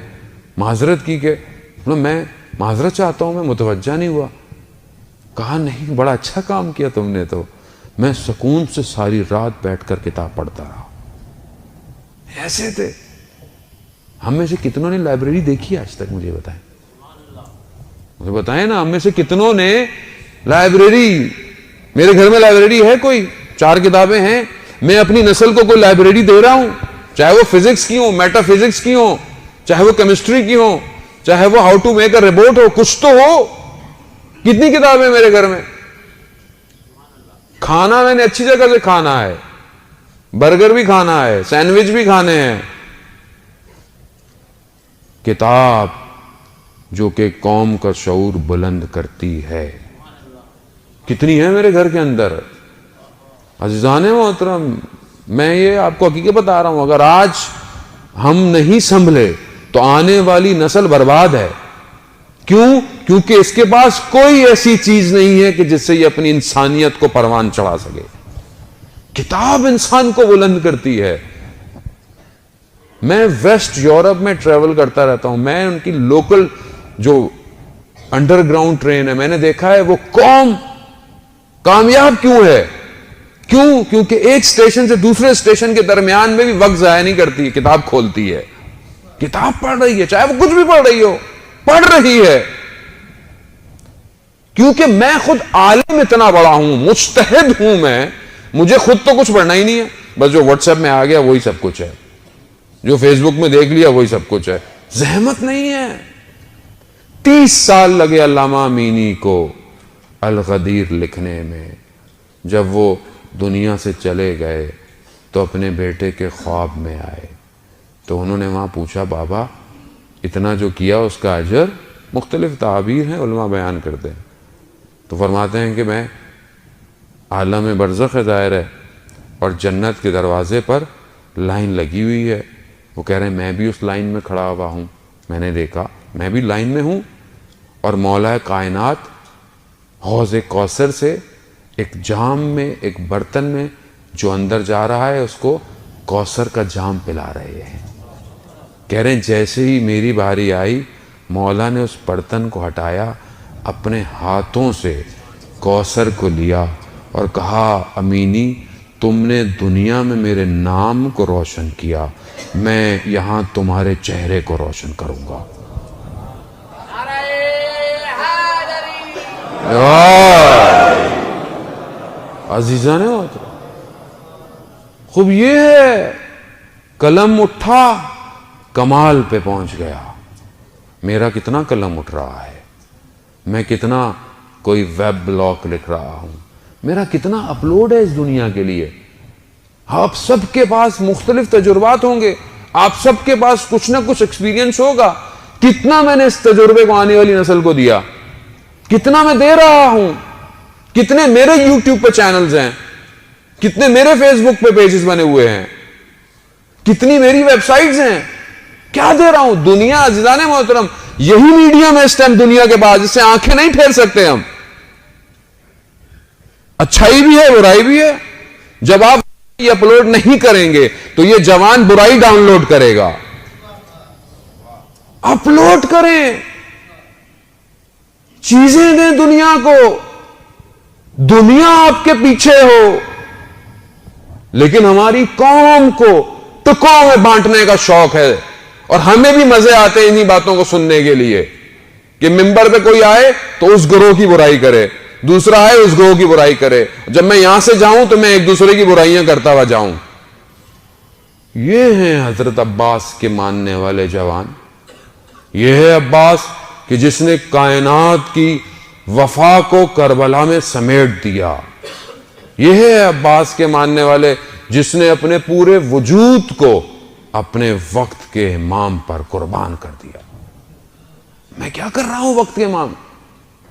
[SPEAKER 1] معذرت کی کہ میں معذرت چاہتا ہوں، میں متوجہ نہیں ہوا۔ کہا نہیں، بڑا اچھا کام کیا تم نے، تو میں سکون سے ساری رات بیٹھ کر کتاب پڑھتا رہا۔ ایسے تھے۔ ہم میں سے کتنوں نے لائبریری دیکھی آج تک؟ مجھے بتائیں، مجھے بتائیں نا، ہم میں سے کتنوں نے لائبریری، میرے گھر میں لائبریری ہے کوئی 4 کتابیں ہیں، میں اپنی نسل کو کوئی لائبریری دے رہا ہوں، چاہے وہ فزکس کی ہوں، میٹا فزکس کی ہوں، چاہے وہ کیمسٹری کی ہوں، چاہے وہ how to make a report ہو، کچھ تو ہو۔ کتنی کتابیں میرے گھر میں؟ کھانا میں نے اچھی جگہ سے کھانا ہے، برگر بھی کھانا ہے، سینڈوچ بھی کھانے ہیں۔ کتاب جو کہ قوم کا شعور بلند کرتی ہے، کتنی ہے میرے گھر کے اندر؟ عزیزان محترم، میں یہ آپ کو حقیقت بتا رہا ہوں، اگر آج ہم نہیں سنبھلے تو آنے والی نسل برباد ہے۔ کیوں؟ کیونکہ اس کے پاس کوئی ایسی چیز نہیں ہے کہ جس سے یہ اپنی انسانیت کو پروان چڑھا سکے۔ کتاب انسان کو بلند کرتی ہے۔ میں ویسٹ یورپ میں ٹریول کرتا رہتا ہوں، میں ان کی لوکل جو انڈر گراؤنڈ ٹرین ہے، میں نے دیکھا ہے وہ قوم کامیاب کیوں ہے؟ کیوں؟ کیونکہ ایک اسٹیشن سے دوسرے اسٹیشن کے درمیان میں بھی وقت ضائع نہیں کرتی، کتاب کھولتی ہے، کتاب پڑھ رہی ہے، چاہے وہ کچھ بھی پڑھ رہی ہو، پڑھ رہی ہے۔ کیونکہ میں خود عالم اتنا بڑا ہوں، مجتہد ہوں، میں مجھے خود تو کچھ پڑھنا ہی نہیں ہے، بس جو واٹس ایپ میں آ گیا وہی سب کچھ ہے، جو فیس بک میں دیکھ لیا وہی سب کچھ ہے، زحمت نہیں ہے۔ 30 سال لگے علامہ امینی کو الغدیر لکھنے میں۔ جب وہ دنیا سے چلے گئے تو اپنے بیٹے کے خواب میں آئے تو انہوں نے وہاں پوچھا، بابا اتنا جو کیا اس کا اجر؟ مختلف تعابیر ہیں، علماء بیان کرتے ہیں، تو فرماتے ہیں کہ میں عالم برزخ ظاہر ہے اور جنت کے دروازے پر لائن لگی ہوئی ہے۔ وہ کہہ رہے ہیں میں بھی اس لائن میں کھڑا ہوا ہوں، میں نے دیکھا میں بھی لائن میں ہوں، اور مولا کائنات حوض کوثر سے ایک جام میں، ایک برتن میں جو اندر جا رہا ہے اس کو کوثر کا جام پلا رہے ہیں۔ کہہ رہے ہیں جیسے ہی میری باری آئی، مولا نے اس برتن کو ہٹایا، اپنے ہاتھوں سے کوثر کو لیا اور کہا امینی تم نے دنیا میں میرے نام کو روشن کیا، میں یہاں تمہارے چہرے کو روشن کروں گا۔ عزیزان محترم، خوب یہ ہے قلم اٹھا کمال پہ پہنچ گیا۔ میرا کتنا قلم اٹھ رہا ہے، میں کتنا کوئی ویب بلاگ لکھ رہا ہوں، میرا کتنا اپلوڈ ہے اس دنیا کے لیے۔ آپ سب کے پاس مختلف تجربات ہوں گے، آپ سب کے پاس کچھ نہ کچھ ایکسپیرینس ہوگا۔ کتنا میں نے اس تجربے کو آنے والی نسل کو دیا، کتنا میں دے رہا ہوں، کتنے میرے یوٹیوب پہ چینلز ہیں، کتنے میرے فیس بک پہ پیجز بنے ہوئے ہیں، کتنی میری ویب سائٹس ہیں، کیا دے رہا ہوں۔ دنیا عزیزان محترم یہی میڈیم ہے اس ٹائم دنیا کے بعد، جس سے آنکھیں نہیں پھیر سکتے ہم۔ اچھائی بھی ہے، برائی بھی ہے۔ جب آپ یہ اپلوڈ نہیں کریں گے تو یہ جوان برائی ڈاؤن لوڈ کرے گا۔ اپلوڈ کریں، چیزیں دیں دنیا کو، دنیا آپ کے پیچھے ہو۔ لیکن ہماری قوم کو ٹکڑوں میں بانٹنے کا شوق ہے، اور ہمیں بھی مزے آتے ہیں انہی باتوں کو سننے کے لیے کہ ممبر پہ کوئی آئے تو اس گروہ کی برائی کرے، دوسرا آئے اس گروہ کی برائی کرے، جب میں یہاں سے جاؤں تو میں ایک دوسرے کی برائیاں کرتا ہوا جاؤں۔ یہ ہیں حضرت عباس کے ماننے والے جوان، یہ ہے عباس کہ جس نے کائنات کی وفا کو کربلا میں سمیٹ دیا۔ یہ ہے عباس کے ماننے والے جس نے اپنے پورے وجود کو اپنے وقت کے امام پر قربان کر دیا۔ میں کیا کر رہا ہوں وقت کے امام؟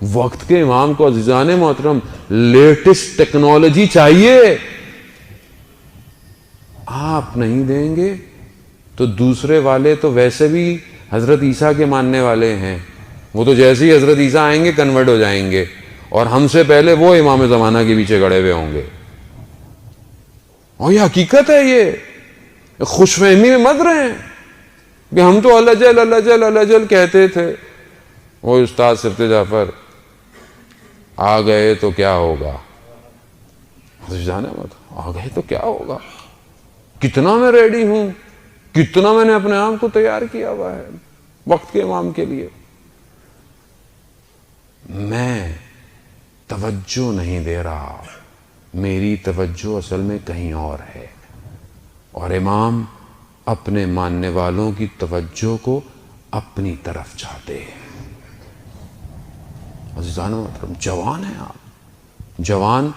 [SPEAKER 1] وقت کے امام کو عزیزان محترم لیٹسٹ ٹیکنالوجی چاہیے۔ آپ نہیں دیں گے تو دوسرے والے تو ویسے بھی حضرت عیسیٰ کے ماننے والے ہیں، وہ تو جیسے ہی حضرت عیسیٰ آئیں گے کنورٹ ہو جائیں گے، اور ہم سے پہلے وہ امام زمانہ کے پیچھے گڑے ہوئے ہوں گے۔ اور یہ حقیقت ہے، یہ خوش فہمی میں مت رہے ہیں کہ ہم تو اللہ جل اللہ جل اللہ جل کہتے تھے۔ وہ استاد سبت جعفر آ گئے تو کیا ہوگا، آ گئے تو کیا ہوگا، کتنا میں ریڈی ہوں، کتنا میں نے اپنے آپ کو تیار کیا ہوا ہے وقت کے امام کے لیے۔ میں توجہ نہیں دے رہا، میری توجہ اصل میں کہیں اور ہے، اور امام اپنے ماننے والوں کی توجہ کو اپنی طرف چاہتے ہیں۔ عزیزان محترم، جوان ہیں آپ، جوان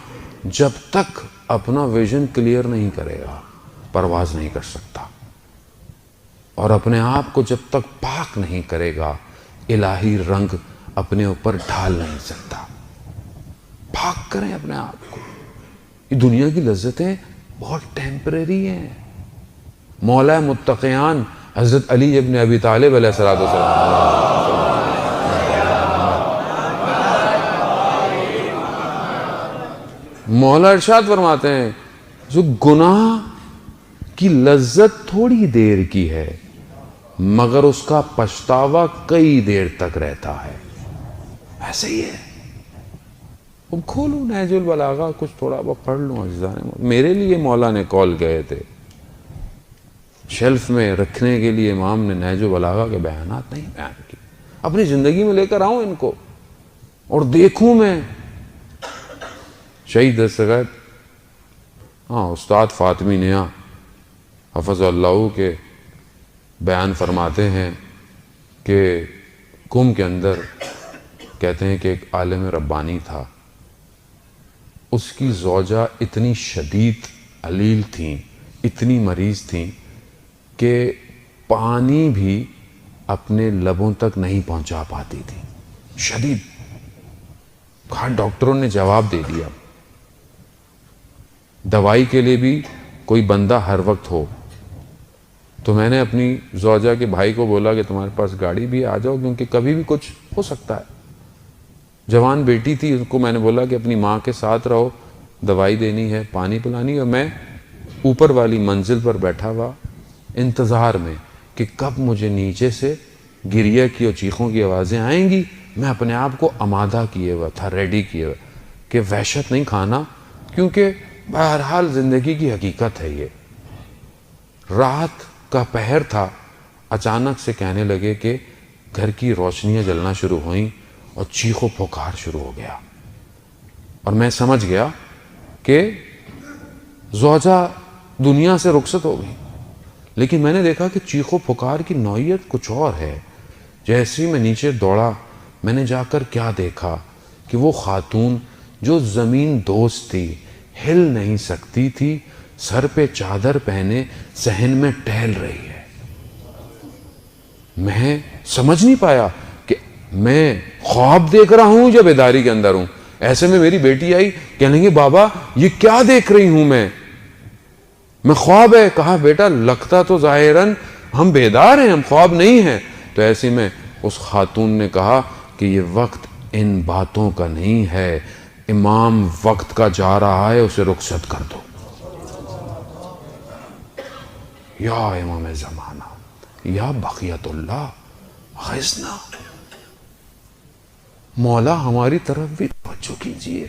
[SPEAKER 1] جب تک اپنا ویژن کلیئر نہیں کرے گا پرواز نہیں کر سکتا، اور اپنے آپ کو جب تک پاک نہیں کرے گا الہی رنگ اپنے اوپر ڈھال نہیں سکتا۔ پاک کریں اپنے آپ کو۔ یہ دنیا کی لذتیں بہت ٹیمپریری ہیں۔ مولا متقیان حضرت علی ابن ابی طالب علیہ السلام مولا ارشاد فرماتے ہیں جو گناہ کی لذت تھوڑی دیر کی ہے مگر اس کا پچھتاوا کئی دیر تک رہتا ہے۔ ایسے ہی ہے۔ اب کھولوں نہج البلاغہ، کچھ تھوڑا بہت پڑھ لوں عزیزان۔ میرے لیے مولا نے کال گئے تھے، شیلف میں رکھنے کے لیے امام نے نہج البلاغہ کے بیانات نہیں بیان کی، اپنی زندگی میں لے کر آؤں ان کو اور دیکھوں میں۔ شہید دستگیر استاد فاطمی نیا حفظ اللہ کے بیان فرماتے ہیں کہ قم کے اندر کہتے ہیں کہ ایک عالم ربانی تھا، اس کی زوجہ اتنی شدید علیل تھیں، اتنی مریض تھیں کہ پانی بھی اپنے لبوں تک نہیں پہنچا پاتی تھی، شدید۔ کہا ڈاکٹروں نے جواب دے دیا دوائی کے لیے بھی کوئی بندہ ہر وقت ہو، تو میں نے اپنی زوجہ کے بھائی کو بولا کہ تمہارے پاس گاڑی بھی آ جاؤ کیونکہ کبھی بھی کچھ ہو سکتا ہے۔ جوان بیٹی تھی، اس کو میں نے بولا کہ اپنی ماں کے ساتھ رہو، دوائی دینی ہے، پانی پلانی، اور میں اوپر والی منزل پر بیٹھا ہوا انتظار میں کہ کب مجھے نیچے سے گریہ کی اور چیخوں کی آوازیں آئیں گی، میں اپنے آپ کو آمادہ کیے ہوا تھا، ریڈی کیے ہوا کہ وحشت نہیں کھانا، کیونکہ بہرحال زندگی کی حقیقت ہے یہ۔ رات کا پہر تھا، اچانک سے کہنے لگے کہ گھر کی روشنیاں جلنا شروع ہوئیں اور چیخ و پکار شروع ہو گیا، اور میں سمجھ گیا کہ زوجہ دنیا سے رخصت ہو گئی۔ لیکن میں نے دیکھا کہ چیخ و پکار کی نوعیت کچھ اور ہے۔ جیسے ہی میں نیچے دوڑا، میں نے جا کر کیا دیکھا کہ وہ خاتون جو زمین دوست تھی، ہل نہیں سکتی تھی، سر پہ چادر پہنے صحن میں ٹہل رہی ہے۔ میں سمجھ نہیں پایا کہ میں خواب دیکھ رہا ہوں یا بیداری کے اندر ہوں۔ ایسے میں میری بیٹی آئی، کہنے لگی بابا یہ کیا دیکھ رہی ہوں میں خواب ہے؟ کہا بیٹا لگتا تو ظاہراً ہم بیدار ہیں، ہم خواب نہیں ہیں۔ تو ایسے میں اس خاتون نے کہا کہ یہ وقت ان باتوں کا نہیں ہے، امام وقت کا جا رہا ہے، اسے رخصت کر دو۔ یا امام زمانہ، یا بقیت اللہ غیثنا، مولا ہماری طرف بھی توجہ کیجئے،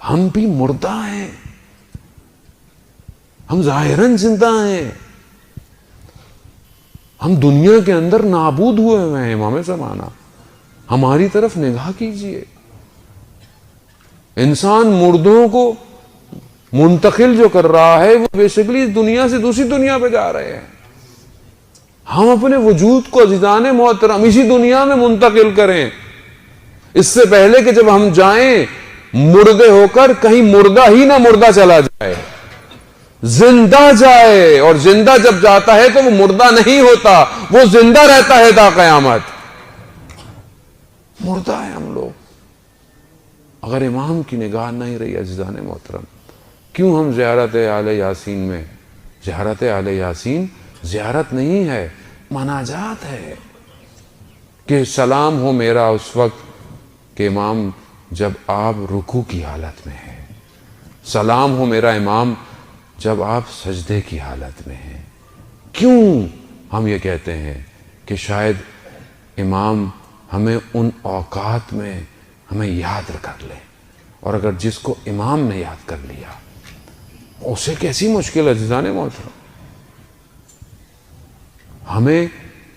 [SPEAKER 1] ہم بھی مردہ ہیں، ہم ظاہراً زندہ ہیں، ہم دنیا کے اندر نابود ہوئے ہیں، امام زمانہ ہماری طرف نگاہ کیجئے۔ انسان مردوں کو منتقل جو کر رہا ہے وہ بیسیکلی اس دنیا سے دوسری دنیا پہ جا رہے ہیں۔ ہم اپنے وجود کو عزیزان محترم اسی دنیا میں منتقل کریں، اس سے پہلے کہ جب ہم جائیں مردے ہو کر کہیں مردہ ہی نہ مردہ چلا جائے، زندہ جائے، اور زندہ جب جاتا ہے تو وہ مردہ نہیں ہوتا، وہ زندہ رہتا ہے تا قیامت۔ مردہ ہے ہم لوگ۔ اگر امام کی نگاہ نہیں رہی عزیزان محترم، کیوں ہم زیارت آل یاسین میں؟ زیارت آل یاسین زیارت نہیں ہے، مناجات ہے کہ سلام ہو میرا اس وقت کہ امام جب آپ رکوع کی حالت میں ہیں، سلام ہو میرا امام جب آپ سجدے کی حالت میں ہیں۔ کیوں ہم یہ کہتے ہیں کہ شاید امام ہمیں ان اوقات میں ہمیں یاد کر لیں، اور اگر جس کو امام نے یاد کر لیا اسے کیسی مشکل عزیزان محترم۔ ہمیں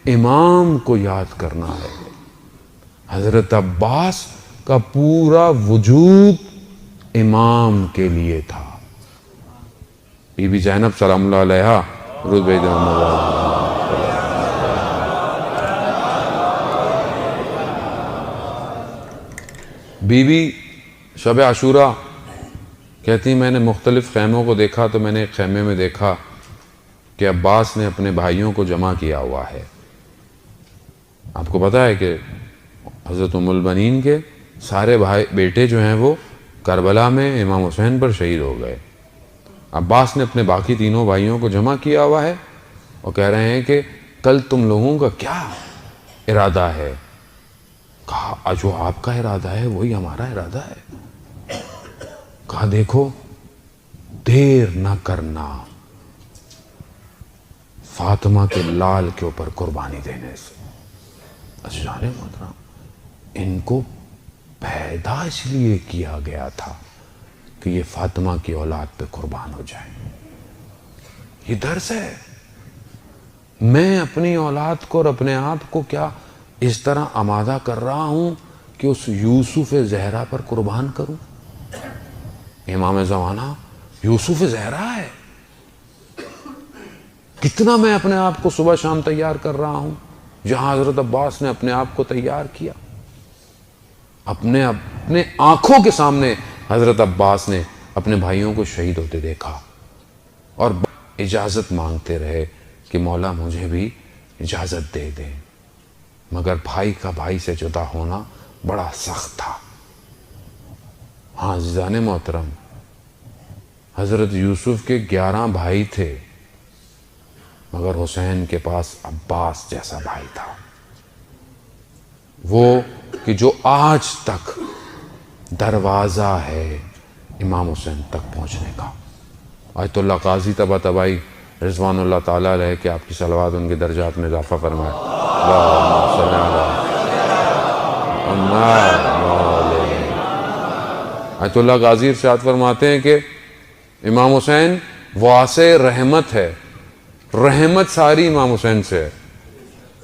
[SPEAKER 1] امام کو یاد کرنا ہے۔ حضرت عباس کا پورا وجود امام کے لیے تھا۔ بی بی زینب سلام اللہ علیہا درود بھیج دیں محمد۔ بی بی شب عاشورہ کہتی میں نے مختلف خیموں کو دیکھا تو میں نے ایک خیمے میں دیکھا کہ عباس نے اپنے بھائیوں کو جمع کیا ہوا ہے۔ آپ کو پتا ہے کہ حضرت ام البنین کے سارے بھائی بیٹے جو ہیں وہ کربلا میں امام حسین پر شہید ہو گئے۔ عباس نے اپنے باقی تینوں بھائیوں کو جمع کیا ہوا ہے اور کہہ رہے ہیں کہ کل تم لوگوں کا کیا ارادہ ہے؟ کہا جو آپ کا ارادہ ہے وہی ہمارا ارادہ ہے۔ کہا دیکھو دیر نہ کرنا فاطمہ کے لال کے اوپر قربانی دینے سے۔ عزیزان محترم ان کو پیدا اس لیے کیا گیا تھا کہ یہ فاطمہ کی اولاد پہ قربان ہو جائیں۔ یہ درس ہے۔ میں اپنی اولاد کو اور اپنے آپ کو کیا اس طرح آمادہ کر رہا ہوں کہ اس یوسف زہرا پر قربان کروں؟ امام زمانہ یوسف زہرا ہے۔ کتنا میں اپنے آپ کو صبح شام تیار کر رہا ہوں، جہاں حضرت عباس نے اپنے آپ کو تیار کیا۔ اپنے آنکھوں کے سامنے حضرت عباس نے اپنے بھائیوں کو شہید ہوتے دیکھا اور اجازت مانگتے رہے کہ مولا مجھے بھی اجازت دے دیں، مگر بھائی کا بھائی سے جدا ہونا بڑا سخت تھا۔ ہاں عزیزان محترم، حضرت یوسف کے 11 بھائی تھے، مگر حسین کے پاس عباس جیسا بھائی تھا، وہ کہ جو آج تک دروازہ ہے امام حسین تک پہنچنے کا۔ آیت اللہ قاضی طباطبائی رضوان اللہ تعالیٰ علیہ کہ آپ کی صلوات ان کے درجات میں اضافہ فرمائے. اللہم صلی علی آیت اللہ غازی ارشاد فرماتے ہیں کہ امام حسین واسع رحمت ہے، رحمت ساری امام حسین سے ہے،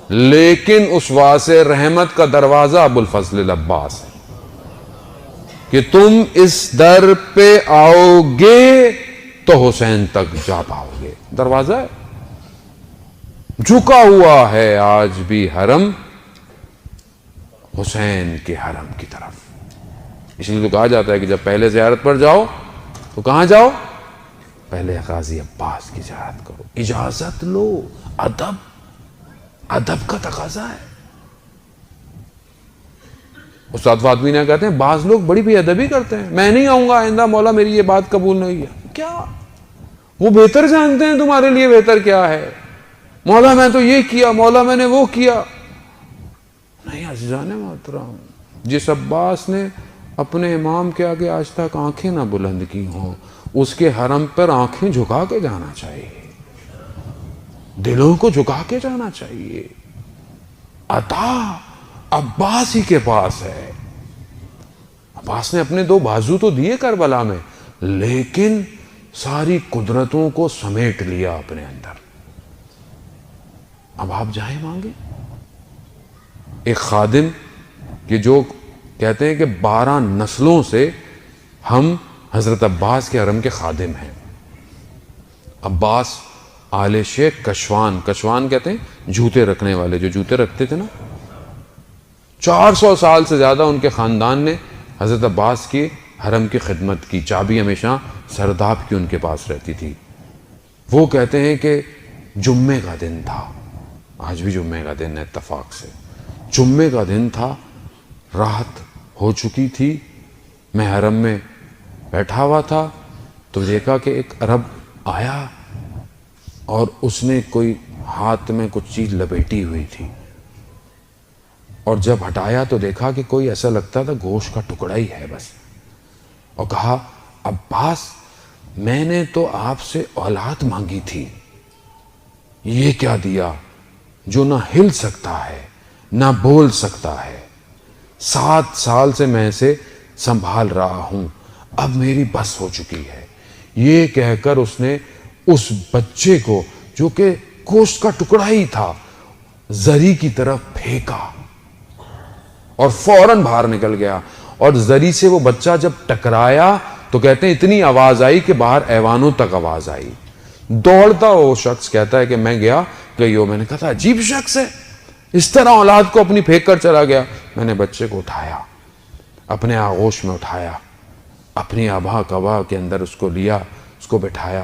[SPEAKER 1] لیکن اس واسع رحمت کا دروازہ ابو الفضل العباس ہے کہ تم اس در پہ آؤ گے تو حسین تک جا پاؤ گے. دروازہ ہے، جھکا ہوا ہے آج بھی حرم حسین کے حرم کی طرف. اس لیے تو کہا جاتا ہے کہ جب پہلے زیارت پر جاؤ تو کہاں جاؤ؟ پہلے غازی عباس کی زیارت کرو، اجازت لو. ادب کا تقاضا ہے. استاد فاطمی نے کہتے ہیں بعض لوگ بڑی بے ادبی کرتے ہیں، میں نہیں آؤں گا آئندہ، مولا میری یہ بات قبول نہیں ہے. کیا وہ بہتر جانتے ہیں تمہارے لیے بہتر کیا ہے؟ مولا میں تو یہ کیا، مولا میں نے وہ کیا. نہیں عزیزان محترم، جس عباس نے اپنے امام کے آگے آج تک آنکھیں نہ بلند کی ہوں، اس کے حرم پر آنکھیں جھکا کے جانا چاہیے، دلوں کو جھکا کے جانا چاہیے. عطا عباس ہی کے پاس ہے. عباس نے اپنے 2 بازو تو دیے کربلا میں، لیکن ساری قدرتوں کو سمیٹ لیا اپنے اندر. اب آپ جائیں مانگے. ایک خادم کہ جو کہتے ہیں کہ 12 نسلوں سے ہم حضرت عباس کے حرم کے خادم ہیں. عباس آل شیخ کشوان کہتے ہیں جوتے رکھنے والے، جو جوتے رکھتے تھے نا. 400 سال سے زیادہ ان کے خاندان نے حضرت عباس کی حرم کی خدمت کی. چابی ہمیشہ سرداب کی ان کے پاس رہتی تھی. وہ کہتے ہیں کہ جمعے کا دن تھا، آج بھی جمعے کا دن ہے اتفاق سے. جمعے کا دن تھا، رات ہو چکی تھی، میں حرم میں بیٹھا ہوا تھا تو دیکھا کہ ایک عرب آیا اور اس نے کوئی ہاتھ میں کچھ چیز لپیٹی ہوئی تھی، اور جب ہٹایا تو دیکھا کہ کوئی ایسا لگتا تھا گوشت کا ٹکڑا ہی ہے بس. اور کہا عباس میں نے تو آپ سے اولاد مانگی تھی، یہ کیا دیا جو نہ ہل سکتا ہے نہ بول سکتا ہے. 7 سال سے میں اسے سنبھال رہا ہوں، اب میری بس ہو چکی ہے. یہ کہہ کر اس نے اس بچے کو جو کہ گوشت کا ٹکڑا ہی تھا زری کی طرف پھینکا اور فوراً باہر نکل گیا. اور زری سے وہ بچہ جب ٹکرایا تو کہتے ہیں اتنی آواز آئی کہ باہر ایوانوں تک آواز آئی. دوڑتا وہ شخص کہتا ہے کہ میں گیا میں نے کہا تھا عجیب شخص ہے، اس طرح اولاد کو اپنی پھینک کر چلا گیا. میں نے بچے کو اٹھایا، اپنے آغوش میں اٹھایا، اپنی آبا کبا کے اندر اس کو لیا، اس کو بٹھایا.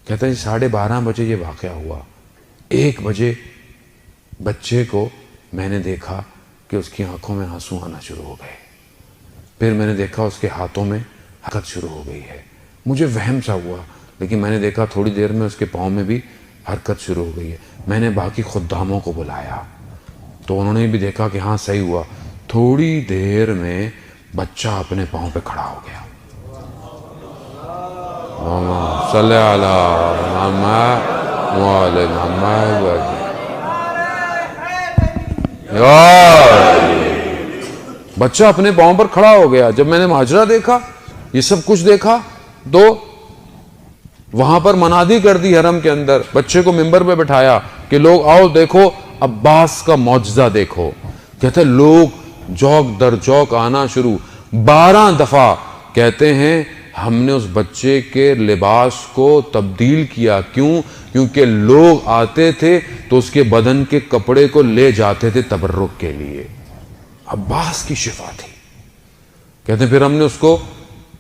[SPEAKER 1] کہتا ہے 12:30 بجے یہ واقعہ ہوا. 1 بجے بچے کو میں نے دیکھا کہ اس کی آنکھوں میں آنسو آنا شروع ہو گئے. پھر میں نے دیکھا اس کے ہاتھوں میں حرکت شروع ہو گئی ہے. مجھے وہم سا ہوا، لیکن میں نے دیکھا تھوڑی دیر میں اس کے پاؤں میں بھی حرکت شروع ہو گئی ہے. میں نے باقی خداموں کو بلایا تو انہوں نے بھی دیکھا کہ ہاں صحیح ہوا. تھوڑی دیر میں بچہ اپنے پاؤں پہ کھڑا ہو گیا. صلی علی محمد وعلی محمد. بچہ اپنے پاؤں پر کھڑا ہو گیا. جب میں نے ماجرا دیکھا، یہ سب کچھ دیکھا، تو وہاں پر منادی کر دی حرم کے اندر. بچے کو ممبر پہ بٹھایا کہ لوگ آؤ دیکھو عباس کا معجزہ دیکھو. کہتے لوگ جوک در جوک آنا شروع. 12 دفعہ کہتے ہیں ہم نے اس بچے کے لباس کو تبدیل کیا. کیوں؟ کیونکہ لوگ آتے تھے تو اس کے بدن کے کپڑے کو لے جاتے تھے تبرک کے لیے. عباس کی شفا تھی. کہتے ہیں پھر ہم نے اس کو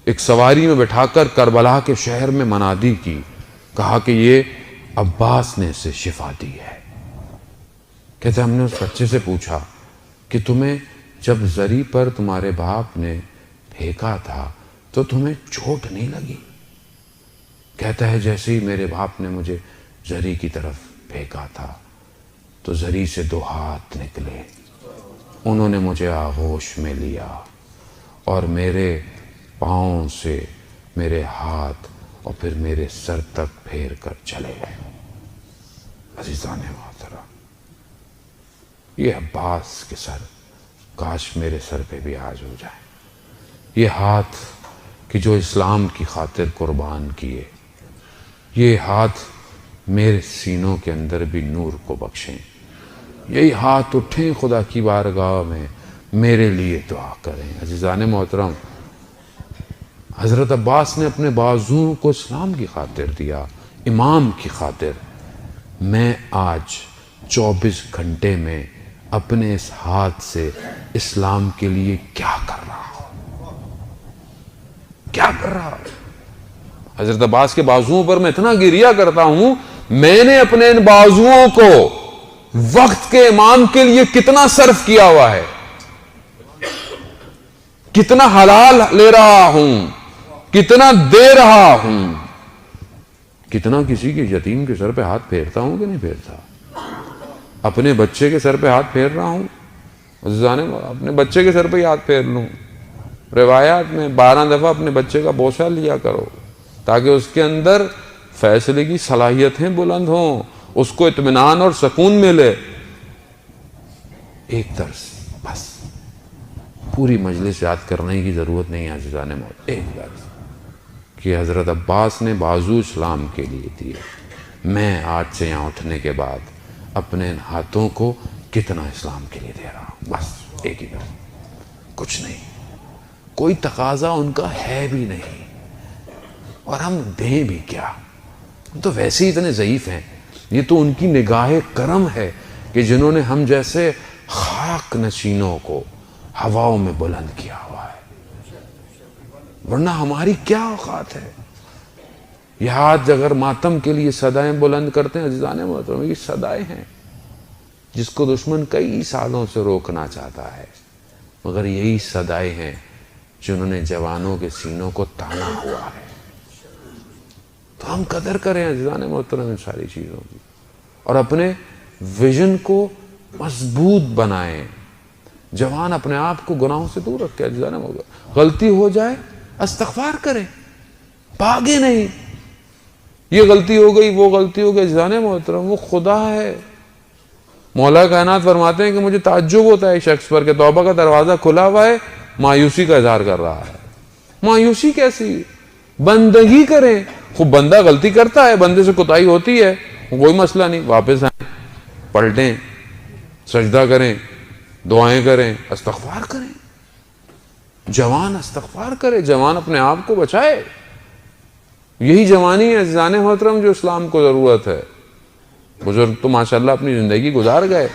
[SPEAKER 1] ایک سواری میں بٹھا کر کربلا کے شہر میں منادی کی، کہا کہ یہ عباس نے اسے شفا دی ہے. کہتے ہیں ہم نے اس بچے سے پوچھا کہ تمہیں جب زری پر تمہارے باپ نے پھینکا تھا تو تمہیں چوٹ نہیں لگی؟ کہتا ہے جیسے ہی میرے باپ نے مجھے زری کی طرف پھینکا تھا تو زری سے 2 ہاتھ نکلے، انہوں نے مجھے آغوش میں لیا اور میرے پاؤں سے میرے ہاتھ اور پھر میرے سر تک پھیر کر چلے گئے۔ عزیزان محترم، یہ عباس کے سر کاش میرے سر پہ بھی آج ہو جائے، یہ ہاتھ کہ جو اسلام کی خاطر قربان کیے، یہ ہاتھ میرے سینوں کے اندر بھی نور کو بخشیں، یہی ہاتھ اٹھیں خدا کی بارگاہ میں میرے لیے دعا کریں۔ عزیزان محترم، حضرت عباس نے اپنے بازوؤں کو اسلام کی خاطر دیا، امام کی خاطر۔ میں آج 24 گھنٹے میں اپنے اس ہاتھ سے اسلام کے لیے کیا کر رہا ہوں، کیا کر رہا ہوں؟ حضرت عباس کے بازوؤں پر میں اتنا گریہ کرتا ہوں، میں نے اپنے ان بازوؤں کو وقت کے امام کے لیے کتنا صرف کیا ہوا ہے، کتنا حلال لے رہا ہوں، کتنا دے رہا ہوں، کتنا کسی کے یتیم کے سر پہ ہاتھ پھیرتا ہوں کہ نہیں پھیرتا، اپنے بچے کے سر پہ ہاتھ پھیر رہا ہوں۔ اپنے بچے کے سر پہ ہی ہاتھ پھیر لوں۔ روایات میں 12 دفعہ اپنے بچے کا بوسہ لیا کرو تاکہ اس کے اندر فیصلے کی صلاحیتیں بلند ہوں، اس کو اطمینان اور سکون ملے۔ ایک درس بس، پوری مجلس یاد کرنے کی ضرورت نہیں ہے عزیزان موت، ایک درس کہ حضرت عباس نے بازو اسلام کے لیے دیے، میں آج سے یہاں اٹھنے کے بعد اپنے ان ہاتھوں کو کتنا اسلام کے لیے دے رہا ہوں، بس ایک ہی درس، کچھ نہیں، کوئی تقاضا ان کا ہے بھی نہیں، اور ہم دیں بھی کیا، ہم تو ویسے ہی اتنے ضعیف ہیں، یہ تو ان کی نگاہ کرم ہے کہ جنہوں نے ہم جیسے خاک نشینوں کو ہواؤں میں بلند کیا ہوا ہے، ورنہ ہماری کیا اوقات ہے۔ یہ ہاتھ اگر ماتم کے لیے صدائیں بلند کرتے ہیں عزیزان محترم، یہ صدائیں ہیں جس کو دشمن کئی سالوں سے روکنا چاہتا ہے، مگر یہی صدائیں ہیں جنہوں نے جوانوں کے سینوں کو تانا ہوا ہے۔ تو ہم قدر کریں عزیزان محترم ان ساری چیزوں کی، اور اپنے ویژن کو مضبوط بنائیں۔ جوان اپنے آپ کو گناہوں سے دور رکھے عزیزان محترم، غلطی ہو جائے استغفار کریں، بھاگے نہیں، یہ غلطی ہو گئی وہ غلطی ہو گئی، عزیزان محترم وہ خدا ہے۔ مولا کائنات فرماتے ہیں کہ مجھے تعجب ہوتا ہے شخص پر کہ توبہ کا دروازہ کھلا ہوا ہے، مایوسی کا اظہار کر رہا ہے۔ مایوسی کیسی؟ بندگی کریں، خوب بندہ غلطی کرتا ہے، بندے سے کوتاہی ہوتی ہے، کوئی مسئلہ نہیں، واپس آئیں، پلٹیں، سجدہ کریں، دعائیں کریں، استغفار کریں۔ جوان استغفار کرے، جوان اپنے آپ کو بچائے، یہی جوانی ہے عزیزان محترم جو اسلام کو ضرورت ہے۔ بزرگ تو ماشاءاللہ اپنی زندگی گزار گئے،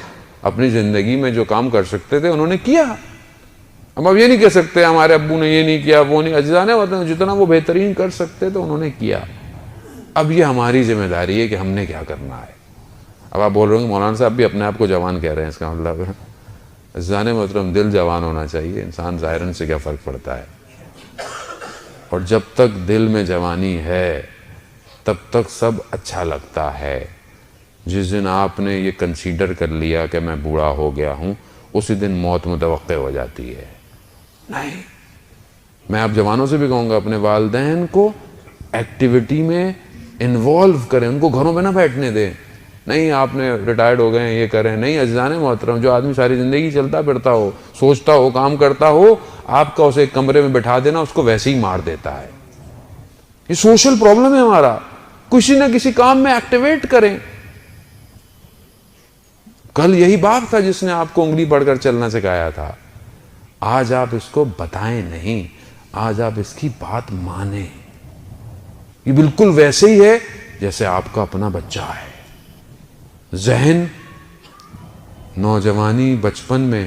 [SPEAKER 1] اپنی زندگی میں جو کام کر سکتے تھے انہوں نے کیا۔ اب یہ نہیں کہہ سکتے ہمارے ابو نے یہ نہیں کیا وہ نہیں، عزیزان محترم جتنا وہ بہترین کر سکتے تھے انہوں نے کیا۔ اب یہ ہماری ذمہ داری ہے کہ ہم نے کیا کرنا ہے۔ اب آپ بول رہے ہیں کہ مولانا صاحب بھی اپنے آپ کو جوان کہہ رہے ہیں، اس کا مطلب عزیزان محترم دل جوان ہونا چاہیے، انسان ظاہراً سے کیا فرق پڑتا ہے، اور جب تک دل میں جوانی ہے تب تک سب اچھا لگتا ہے۔ جس دن آپ نے یہ کنسیڈر کر لیا کہ میں بوڑھا ہو گیا ہوں، اسی دن موت متوقع ہو جاتی ہے۔ نہیں، میں آپ جوانوں سے بھی کہوں گا اپنے والدین کو ایکٹیویٹی میں انوالو کریں، ان کو گھروں پہ نہ بیٹھنے دیں۔ نہیں آپ نے ریٹائرڈ ہو گئے ہیں یہ کریں، نہیں عزیزان محترم جو آدمی ساری زندگی چلتا پھرتا ہو، سوچتا ہو، کام کرتا ہو، آپ کا اسے ایک کمرے میں بٹھا دینا اس کو ویسے ہی مار دیتا ہے۔ یہ سوشل پرابلم ہے ہمارا، کسی نہ کسی کام میں ایکٹیویٹ کریں۔ کل یہی باپ تھا جس نے آپ کو انگلی پڑھ کر چلنا سکھایا تھا، آج آپ اس کو بتائیں نہیں، آج آپ اس کی بات مانیں۔ یہ بالکل ویسے ہی ہے جیسے آپ کا اپنا بچہ ہے۔ ذہن نوجوانی بچپن میں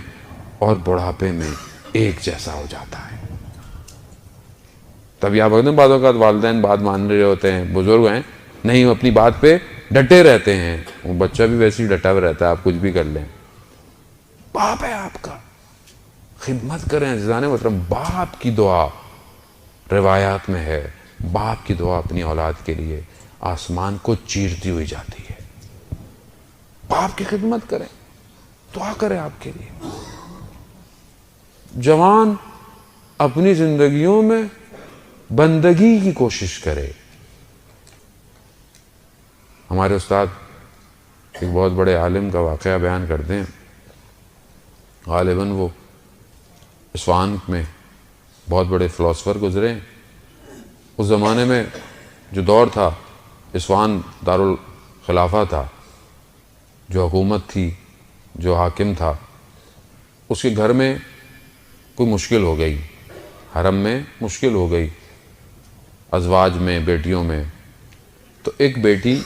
[SPEAKER 1] اور بڑھاپے میں ایک جیسا ہو جاتا ہے۔ تب آپ اپنے بعض اوقات والدین بات مان رہے ہوتے ہیں، بزرگ ہیں، نہیں اپنی بات پہ ڈٹے رہتے ہیں، وہ بچہ بھی ویسے ہی ڈٹا ہوا رہتا ہے، آپ کچھ بھی کر لیں۔ باپ ہے آپ کا، خدمت کریں عزیزان محترم۔ باپ کی دعا روایات میں ہے، باپ کی دعا اپنی اولاد کے لیے آسمان کو چیرتی ہوئی جاتی ہے۔ باپ کی خدمت کریں، دعا کریں آپ کے لیے۔ جوان اپنی زندگیوں میں بندگی کی کوشش کرے، ہمارے استاد ایک بہت بڑے عالم کا واقعہ بیان کرتے ہیں. غالباً وہ اصفہان میں بہت بڑے فلاسفر گزرے ہیں. اس زمانے میں جو دور تھا، اصفہان دارالخلافہ تھا، جو حکومت تھی، جو حاکم تھا، اس کے گھر میں کوئی مشکل ہو گئی، حرم میں مشکل ہو گئی، ازواج میں، بیٹیوں میں. تو ایک بیٹی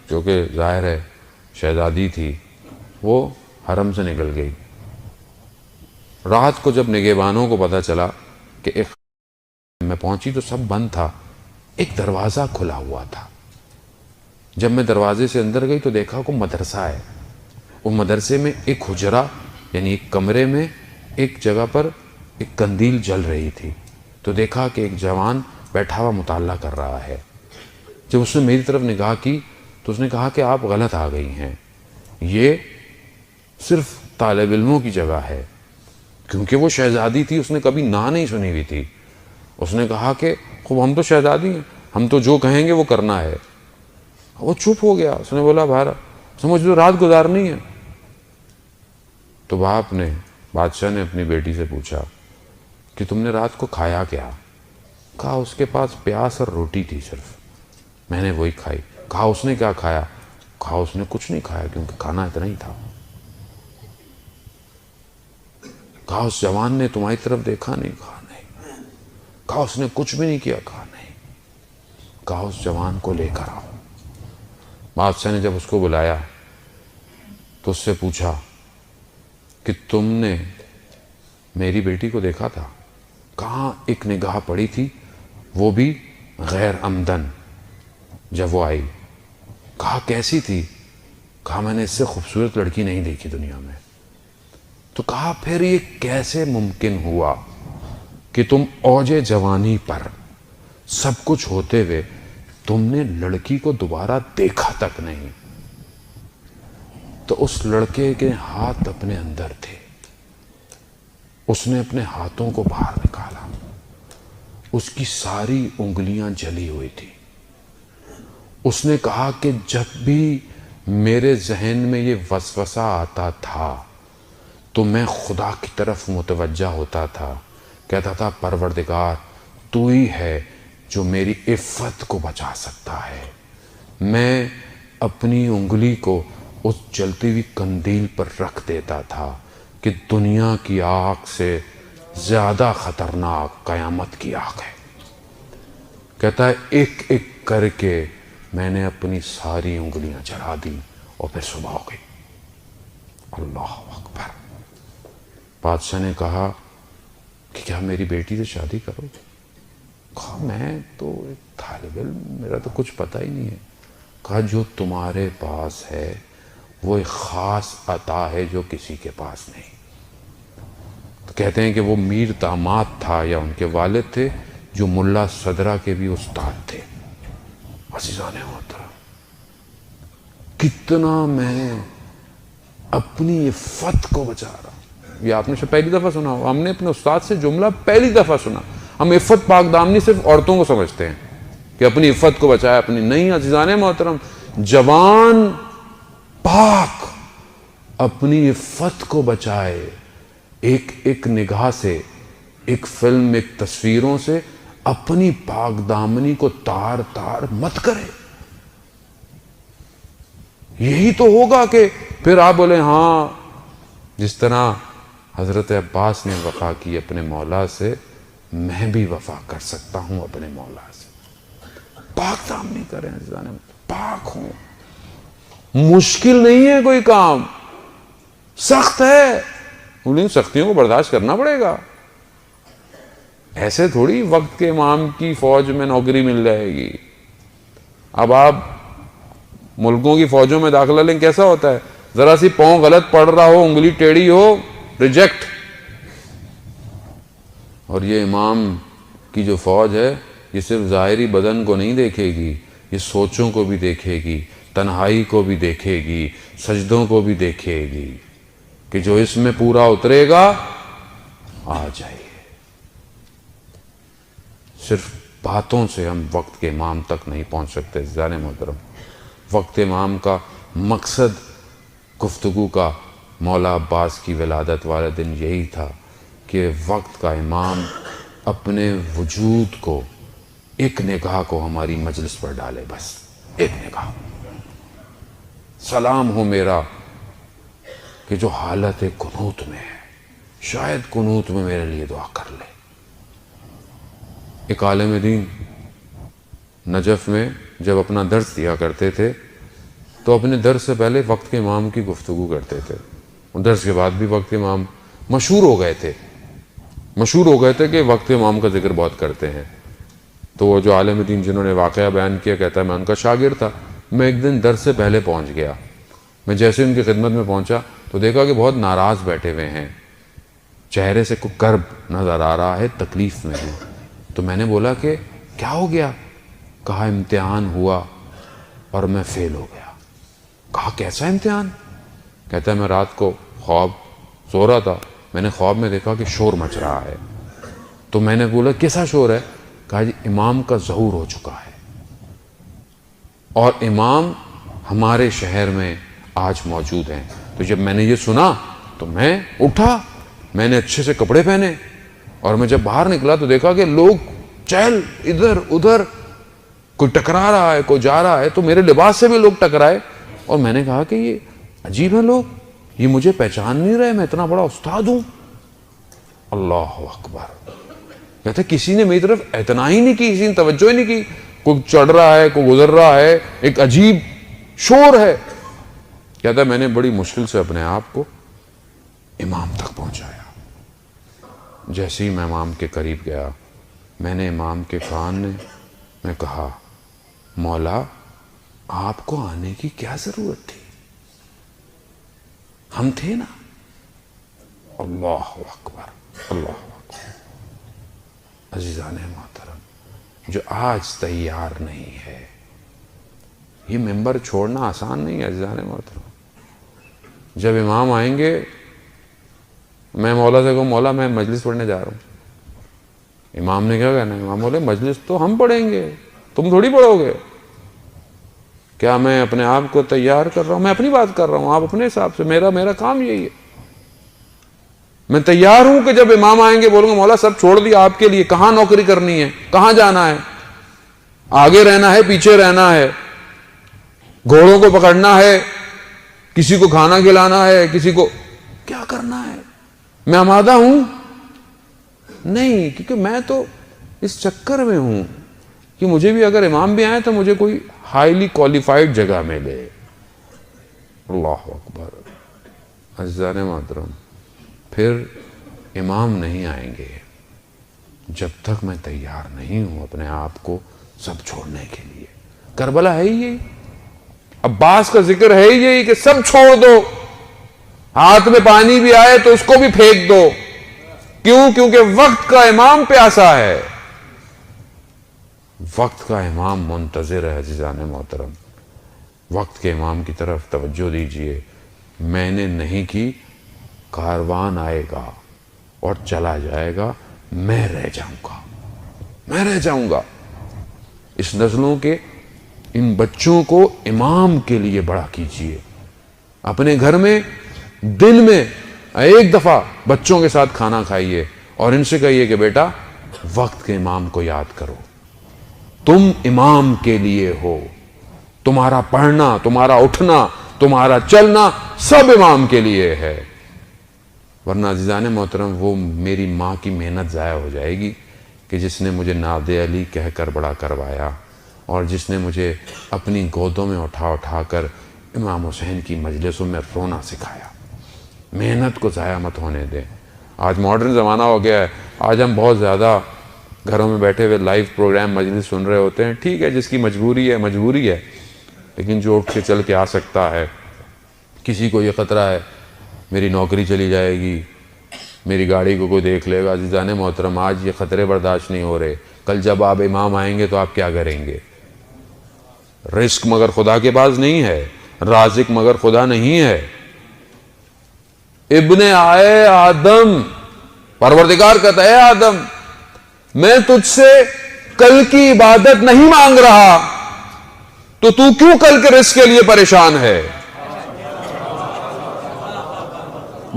[SPEAKER 1] جو کہ ظاہر ہے شہزادی تھی، وہ حرم سے نکل گئی. رات کو جب نگہبانوں کو پتہ چلا کہ ایک میں پہنچی تو سب بند تھا، ایک دروازہ کھلا ہوا تھا. جب میں دروازے سے اندر گئی تو دیکھا کہ مدرسہ ہے. وہ مدرسے میں ایک حجرہ یعنی ایک کمرے میں ایک جگہ پر ایک قندیل جل رہی تھی. تو دیکھا کہ ایک جوان بیٹھا ہوا مطالعہ کر رہا ہے. جب اس نے میری طرف نگاہ کی تو اس نے کہا کہ آپ غلط آ گئی ہیں، یہ صرف طالب علموں کی جگہ ہے. کیونکہ وہ شہزادی تھی، اس نے کبھی نہ نہیں سنی ہوئی تھی. اس نے کہا کہ خوب ہم تو شہزادی ہیں، ہم تو جو کہیں گے وہ کرنا ہے. وہ چپ ہو گیا. اس نے بولا بھارا سمجھ لو رات گزارنی ہے. تو بادشاہ نے اپنی بیٹی سے پوچھا کہ تم نے رات کو کھایا کیا؟ کہا اس کے پاس پیاز اور روٹی تھی صرف، میں نے وہی کھائی. کہا اس نے کیا کھایا؟ کہا اس نے کچھ نہیں کھایا کیونکہ کھانا اتنا ہی تھا. کہا اس جوان نے تمہاری طرف دیکھا نہیں؟ کہا نہیں. کہا اس نے کچھ بھی نہیں کیا؟ کہا نہیں. کہا اس جوان کو لے کر آؤ. بادشاہ نے جب اس کو بلایا تو اس سے پوچھا کہ تم نے میری بیٹی کو دیکھا تھا؟ کہاں ایک نگاہ پڑی تھی، وہ بھی غیر عمدن جب وہ آئی. کہا کیسی تھی؟ کہا میں نے اس سے خوبصورت لڑکی نہیں دیکھی دنیا میں. تو کہا پھر یہ کیسے ممکن ہوا کہ تم اوج جوانی پر سب کچھ ہوتے ہوئے تم نے لڑکی کو دوبارہ دیکھا تک نہیں؟ تو اس لڑکے کے ہاتھ اپنے اندر تھے. اس نے اپنے ہاتھوں کو باہر نکالا. اس کی ساری انگلیاں جلی ہوئی تھی. اس نے کہا کہ جب بھی میرے ذہن میں یہ وسوسہ آتا تھا تو میں خدا کی طرف متوجہ ہوتا تھا، کہتا تھا پروردگار تو ہی ہے جو میری عفت کو بچا سکتا ہے. میں اپنی انگلی کو اس جلتی ہوئی قندیل پر رکھ دیتا تھا کہ دنیا کی آگ سے زیادہ خطرناک قیامت کی آگ ہے. کہتا ہے ایک ایک کر کے میں نے اپنی ساری انگلیاں جلا دی اور پھر صبح ہو گئی. اللہ اکبر. بادشاہ نے کہا کہ کیا میری بیٹی سے شادی کرو؟ کہا میں تو ایک طالب علم، میرا تو کچھ پتہ ہی نہیں ہے. کہا جو تمہارے پاس ہے وہ ایک خاص عطا ہے جو کسی کے پاس نہیں. تو کہتے ہیں کہ وہ میر داماد تھا یا ان کے والد تھے جو ملا صدرہ کے بھی استاد تھے. عزیزان محترم، کتنا میں اپنی عفت کو بچا رہا ہوں. یہ آپ نے پہلی دفعہ سنا ہو، ہم نے اپنے استاد سے جملہ پہلی دفعہ سنا. ہم عفت پاک دامنی صرف عورتوں کو سمجھتے ہیں کہ اپنی عفت کو بچائے. اپنی نہیں. عزیزان محترم، جوان پاک اپنی عفت کو بچائے. ایک ایک نگاہ سے، ایک فلم، ایک تصویروں سے اپنی پاک دامنی کو تار تار مت کرے. یہی تو ہوگا کہ پھر آپ بولے ہاں جس طرح حضرت عباس نے وفا کی اپنے مولا سے، میں بھی وفا کر سکتا ہوں اپنے مولا سے. پاک دامنی کریں عزیزان، پاک ہوں. مشکل نہیں ہے کوئی کام، سخت ہے، ان سختیوں کو برداشت کرنا پڑے گا. ایسے تھوڑی وقت کے امام کی فوج میں نوکری مل جائے گی. اب آپ ملکوں کی فوجوں میں داخلہ لیں، کیسا ہوتا ہے؟ ذرا سی پاؤں غلط پڑ رہا ہو، انگلی ٹیڑھی ہو، ریجیکٹ. اور یہ امام کی جو فوج ہے یہ صرف ظاہری بدن کو نہیں دیکھے گی، یہ سوچوں کو بھی دیکھے گی، تنہائی کو بھی دیکھے گی، سجدوں کو بھی دیکھے گی کہ جو اس میں پورا اترے گا آ جائیے. صرف باتوں سے ہم وقت کے امام تک نہیں پہنچ سکتے. عزیزان محترم، وقت امام کا مقصد گفتگو کا مولا عباس کی ولادت والے دن یہی تھا کہ وقت کا امام اپنے وجود کو ایک نگاہ کو ہماری مجلس پر ڈالے، بس ایک نگاہ، سلام ہو میرا کہ جو حالت قنوت میں ہے، شاید قنوت میں میرے لیے دعا کر لے۔ ایک عالم دین نجف میں جب اپنا درس دیا کرتے تھے تو اپنے درس سے پہلے وقت کے امام کی گفتگو کرتے تھے، درس کے بعد بھی وقت کے امام مشہور ہو گئے تھے کہ وقت امام کا ذکر بہت کرتے ہیں۔ تو وہ جو عالم دین جنہوں نے واقعہ بیان کیا، کہتا ہے میں ان کا شاگرد تھا، میں ایک دن درس سے پہلے پہنچ گیا، میں جیسے ان کی خدمت میں پہنچا تو دیکھا کہ بہت ناراض بیٹھے ہوئے ہیں، چہرے سے کوئی کرب نظر آ رہا ہے، تکلیف میں ہے۔ تو میں نے بولا کہ کیا ہو گیا؟ کہا امتحان ہوا اور میں فیل ہو گیا۔ کہا کیسا امتحان؟ کہتا ہے میں رات کو خواب سو رہا تھا، میں نے خواب میں دیکھا کہ شور مچ رہا ہے، تو میں نے بولا کیسا شور ہے؟ کہا جی امام کا ظہور ہو چکا ہے، اور امام ہمارے شہر میں آج موجود ہیں۔ تو جب میں نے یہ سنا تو میں اٹھا، میں نے اچھے سے کپڑے پہنے، اور میں جب باہر نکلا تو دیکھا کہ لوگ چہل ادھر ادھر، کوئی ٹکرا رہا ہے، کوئی جا رہا ہے، تو میرے لباس سے بھی لوگ ٹکرائے، اور میں نے کہا کہ یہ عجیب ہے، لوگ یہ مجھے پہچان نہیں رہے، میں اتنا بڑا استاد ہوں۔ اللہ اکبر، کہتے کسی نے میری طرف اعتنا ہی نہیں کی، کسی نے توجہ ہی نہیں کی، کوئی چڑھ رہا ہے، کوئی گزر رہا ہے، ایک عجیب شور ہے۔ کہتا ہے میں نے بڑی مشکل سے اپنے آپ کو امام تک پہنچایا۔ جیسے ہی میں امام کے قریب گیا، میں نے امام کے کان میں کہا مولا آپ کو آنے کی کیا ضرورت تھی، ہم تھے نا۔ اللہ اکبر، اللہ اکبر۔ عزیزان محترم، جو آج تیار نہیں ہے، یہ ممبر چھوڑنا آسان نہیں ہے عزیزان محترم۔ جب امام آئیں گے، میں مولا سے کہوں مولا میں مجلس پڑھنے جا رہا ہوں، امام نے کیا کہنا ہے؟ امام بولے مجلس تو ہم پڑھیں گے، تم تھوڑی پڑھو گے۔ کیا میں اپنے آپ کو تیار کر رہا ہوں؟ میں اپنی بات کر رہا ہوں، آپ اپنے حساب سے، میرا کام یہی ہے۔ میں تیار ہوں کہ جب امام آئیں گے بولوں گا مولا سب چھوڑ دیا آپ کے لیے، کہاں نوکری کرنی ہے، کہاں جانا ہے، آگے رہنا ہے پیچھے رہنا ہے، گھوڑوں کو پکڑنا ہے، کسی کو کھانا کھلانا ہے، کسی کو کیا کرنا ہے، میں آمادہ ہوں؟ نہیں، کیونکہ میں تو اس چکر میں ہوں کہ مجھے بھی اگر امام بھی آئے تو مجھے کوئی ہائیلی کوالیفائڈ جگہ ملے۔ اللہ اکبر۔ عزیزان محترم، پھر امام نہیں آئیں گے جب تک میں تیار نہیں ہوں اپنے آپ کو سب چھوڑنے کے لیے۔ کربلا ہے ہی یہی، عباس کا ذکر ہے ہی یہی کہ سب چھوڑ دو، ہاتھ میں پانی بھی آئے تو اس کو بھی پھینک دو۔ کیوں؟ کیونکہ وقت کا امام پیاسا ہے، وقت کا امام منتظر ہے۔ عزیزان محترم، وقت کے امام کی طرف توجہ دیجئے۔ میں نے نہیں کی، کاروان آئے گا اور چلا جائے گا، میں رہ جاؤں گا۔ اس نسلوں کے ان بچوں کو امام کے لیے بڑا کیجئے۔ اپنے گھر میں دن میں ایک دفعہ بچوں کے ساتھ کھانا کھائیے اور ان سے کہیے کہ بیٹا وقت کے امام کو یاد کرو، تم امام کے لیے ہو، تمہارا پڑھنا، تمہارا اٹھنا، تمہارا چلنا سب امام کے لیے ہے۔ ورنہ عزیزان محترم وہ میری ماں کی محنت ضائع ہو جائے گی کہ جس نے مجھے ناد علی کہہ کر بڑا کروایا، اور جس نے مجھے اپنی گودوں میں اٹھا کر امام حسین کی مجلسوں میں رونا سکھایا۔ محنت کو ضائع مت ہونے دیں۔ آج ماڈرن زمانہ ہو گیا ہے، آج ہم بہت زیادہ گھروں میں بیٹھے ہوئے لائیو پروگرام مجلس سن رہے ہوتے ہیں۔ ٹھیک ہے، جس کی مجبوری ہے، لیکن جو اٹھ کے چل کے آ سکتا ہے۔ کسی کو یہ خطرہ ہے میری نوکری چلی جائے گی، میری گاڑی کو کوئی دیکھ لے گا۔ عزیزان محترم، آج یہ خطرے برداشت نہیں ہو رہے، کل جب آپ امام آئیں گے تو آپ کیا کریں گے؟ رزق مگر خدا کے پاس نہیں ہے، رازق مگر خدا نہیں ہے۔ ابن آئے آدم، پروردگار کہتا ہے آدم میں تجھ سے کل کی عبادت نہیں مانگ رہا، تو کیوں کل کے رزق کے لیے پریشان ہے؟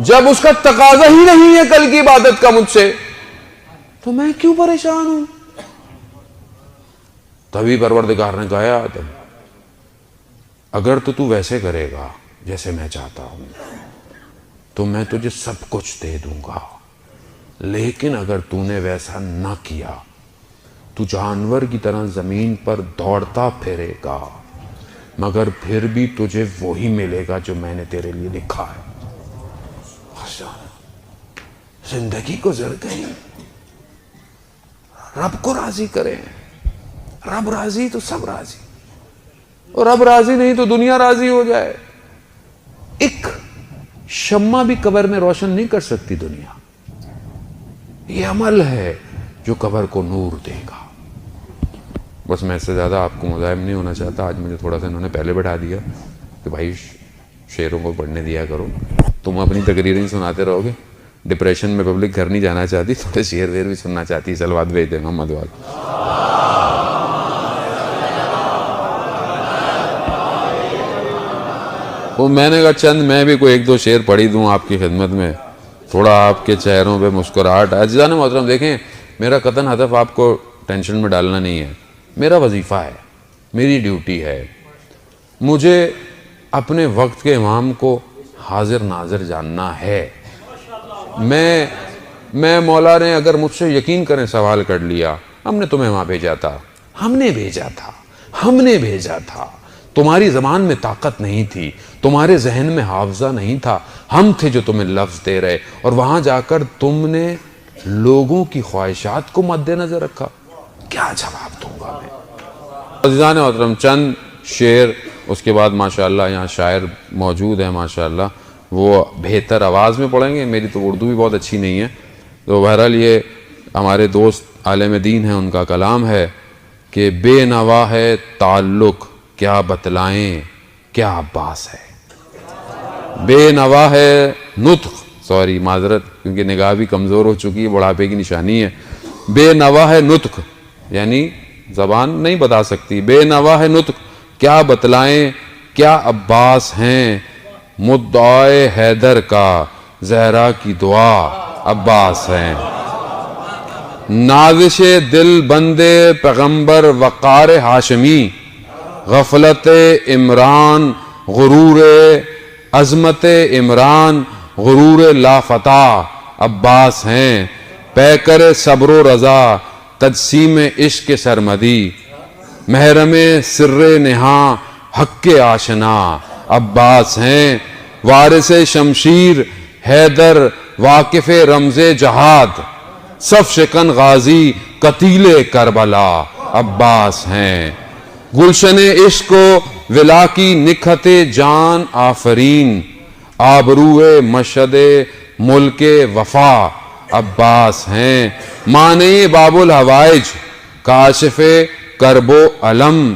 [SPEAKER 1] جب اس کا تقاضا ہی نہیں ہے کل کی عبادت کا مجھ سے، تو میں کیوں پریشان ہوں؟ تبھی پروردگار نے کہا آدم اگر تو ویسے کرے گا جیسے میں چاہتا ہوں تو میں تجھے سب کچھ دے دوں گا، لیکن اگر تو نے ویسا نہ کیا تو جانور کی طرح زمین پر دوڑتا پھرے گا، مگر پھر بھی تجھے وہی ملے گا جو میں نے تیرے لیے لکھا ہے۔ زندگی کو زر گئی، رب کو راضی کریں، رب راضی تو سب راضی، اور رب راضی نہیں تو دنیا راضی ہو جائے۔ ایک شمع بھی قبر میں روشن نہیں کر سکتی دنیا، یہ عمل ہے جو قبر کو نور دے گا۔ بس میں اس سے زیادہ آپ کو مزاحم نہیں ہونا چاہتا، آج مجھے تھوڑا سا انہوں نے پہلے بٹھا دیا کہ بھائی شعروں کو پڑھنے دیا کرو، تم اپنی تقریریں سناتے رہو گے، ڈپریشن میں پبلک گھر نہیں جانا چاہتی، تھوڑے شعر ویر بھی سننا چاہتی ہے، سلوات بھیج دیں محمد وال۔ وہ میں نے کہا چند میں بھی کوئی ایک دو شعر پڑھی دوں آپ کی خدمت میں، تھوڑا آپ کے چہروں پہ مسکراہٹ۔ عزیزان محترم دیکھیں، میرا قطعاً ہدف آپ کو ٹینشن میں ڈالنا نہیں ہے، میرا وظیفہ ہے، میری ڈیوٹی ہے، مجھے اپنے وقت کے امام کو حاضر ناظر جاننا ہے۔ میں مولا نے اگر مجھ سے یقین کریں سوال کر لیا، ہم نے تمہیں وہاں بھیجا تھا، ہم نے بھیجا تھا، تمہاری زبان میں طاقت نہیں تھی، تمہارے ذہن میں حافظہ نہیں تھا، ہم تھے جو تمہیں لفظ دے رہے، اور وہاں جا کر تم نے لوگوں کی خواہشات کو مد نظر رکھا، کیا جواب دوں گا میں؟ عزیزان محترم چند شعر، اس کے بعد ماشاءاللہ یہاں شاعر موجود ہیں ماشاءاللہ، وہ بہتر آواز میں پڑھیں گے، میری تو اردو بھی بہت اچھی نہیں ہے، تو بہرحال یہ ہمارے دوست عالم دین ہیں، ان کا کلام ہے کہ بے نوا ہے تعلق کیا بتلائیں کیا عباس ہے، بے نوا ہے نطق، سوری معذرت کیونکہ نگاہ بھی کمزور ہو چکی ہے، بڑھاپے کی نشانی ہے، بے نوا ہے نطق یعنی زبان نہیں بتا سکتی، بے نوا ہے نطق کیا بتلائیں کیا عباس ہیں، مدعائے حیدر کا زہرا کی دعا عباس ہیں، نازش دل بندے پیغمبر وقار ہاشمی، غفلت عمران غرور عظمت عمران غرور لافتہ عباس ہیں، پیکر صبر و رضا تجسیم عشق سرمدی، محرم سر نہاں حق آشنا عباس ہیں، وارث شمشیر حیدر واقف رمز جہاد، صف شکن غازی قتیل کربلا عباس ہیں، گلشن عشق و ولا کی نکھت جان آفرین، آبروئے مشہد ملک وفا عباس ہیں، مانع باب الحوائج کاشف کرب و علم،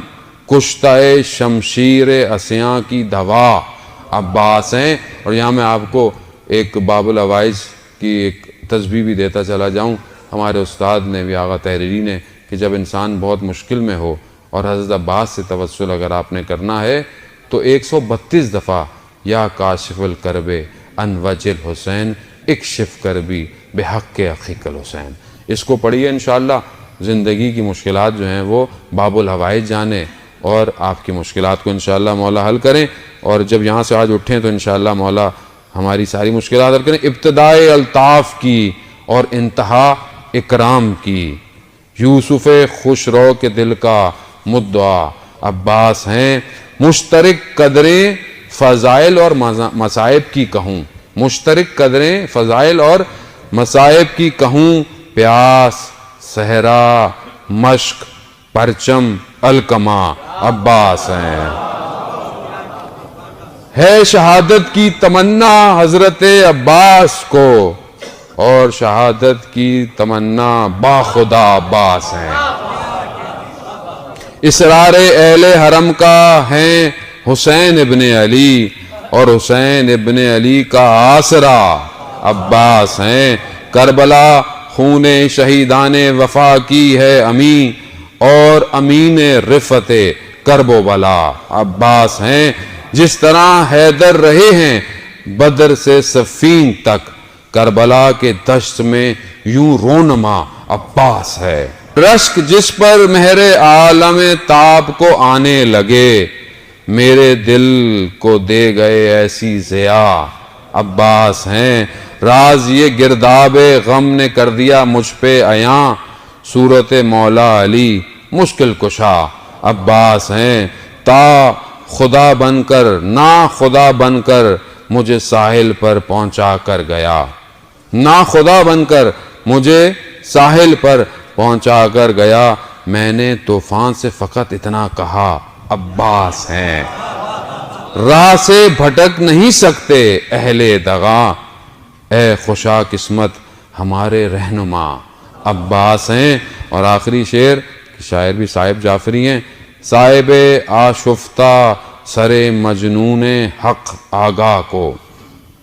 [SPEAKER 1] کشتہ شمشیر اسیاں کی دوا عباس ہیں۔ اور یہاں میں آپ کو ایک باب الحوائج کی ایک تسبیح بھی دیتا چلا جاؤں، ہمارے استاد نے بھی آغا تحریری نے، کہ جب انسان بہت مشکل میں ہو اور حضرت عباس سے توسل اگر آپ نے کرنا ہے تو 132 دفعہ یا کاشف الکرب ان وجہ الحسین اکشف کربی بحق عقیق الحسین، اس کو پڑھیے انشاءاللہ، زندگی کی مشکلات جو ہیں وہ باب الحوائج جانے اور آپ کی مشکلات کو انشاءاللہ مولا حل کریں، اور جب یہاں سے آج اٹھیں تو انشاءاللہ مولا ہماری ساری مشکلات حل کریں۔ ابتدائے الطاف کی اور انتہا اکرام کی، یوسف خوش رو کے دل کا مدعا عباس ہیں، مشترک قدریں فضائل اور مصائب کی کہوں، مشترک قدریں فضائل اور مصائب کی کہوں، پیاس صحرا مشق پرچم الکما عباس ہیں، ہے شہادت کی تمنا حضرت عباس کو، اور شہادت کی تمنا با خدا عباس ہیں، اسرار اہل حرم کا ہیں حسین ابن علی، اور حسین ابن علی کا آسرا عباس ہیں، کربلا خون شہیدان وفا کی ہے امین، اور امین رفت کرب و بلا. عباس ہیں جس طرح حیدر رہے ہیں بدر سے صفین تک، کربلا کے دشت میں یوں رونما عباس ہے. رشک جس پر مہر عالم تاب کو آنے لگے، میرے دل کو دے گئے ایسی ضیا. عباس ہیں راز یہ گرداب غم نے کر دیا مجھ پہ عیاں، صورت مولا علی مشکل کشا. عباس ہیں تا خدا بن کر نا خدا بن کر مجھے ساحل پر پہنچا کر گیا. نا خدا بن کر مجھے ساحل پر پہنچا کر گیا. میں نے طوفان سے فقط اتنا کہا عباس ہیں. راہ سے بھٹک نہیں سکتے اہل دغا، اے خوشا قسمت ہمارے رہنما. عباس ہیں. اور آخری شعر، شاعر بھی صاحب جعفری ہیں. صاحب آشفتہ سر مجنون حق آگاہ کو،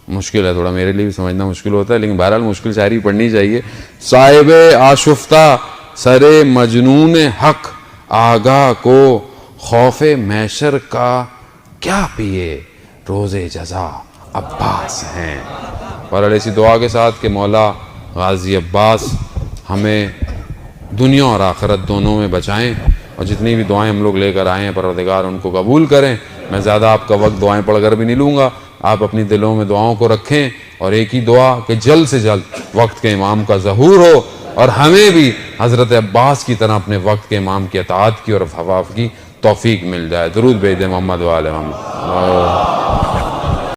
[SPEAKER 1] مشکل ہے تھوڑا، میرے لیے بھی سمجھنا مشکل ہوتا ہے، لیکن بہرحال مشکل شاعری پڑھنی چاہیے. صاحب آشفتہ سر مجنون حق آگاہ کو، خوف محشر کا کیا پیے روز جزا. عباس ہیں. اور ایسی دعا کے ساتھ کہ مولا غازی عباس ہمیں دنیا اور آخرت دونوں میں بچائیں، اور جتنی بھی دعائیں ہم لوگ لے کر آئے ہیں پروردگار ان کو قبول کریں. میں زیادہ آپ کا وقت دعائیں پڑھ کر بھی نہیں لوں گا. آپ اپنی دلوں میں دعاؤں کو رکھیں، اور ایک ہی دعا کہ جلد سے جلد وقت کے امام کا ظہور ہو، اور ہمیں بھی حضرت عباس کی طرح اپنے وقت کے امام کی اطاعت کی اور حفاظت کی توفیق مل جائے. درود بھیج دیں محمد و آل محمد.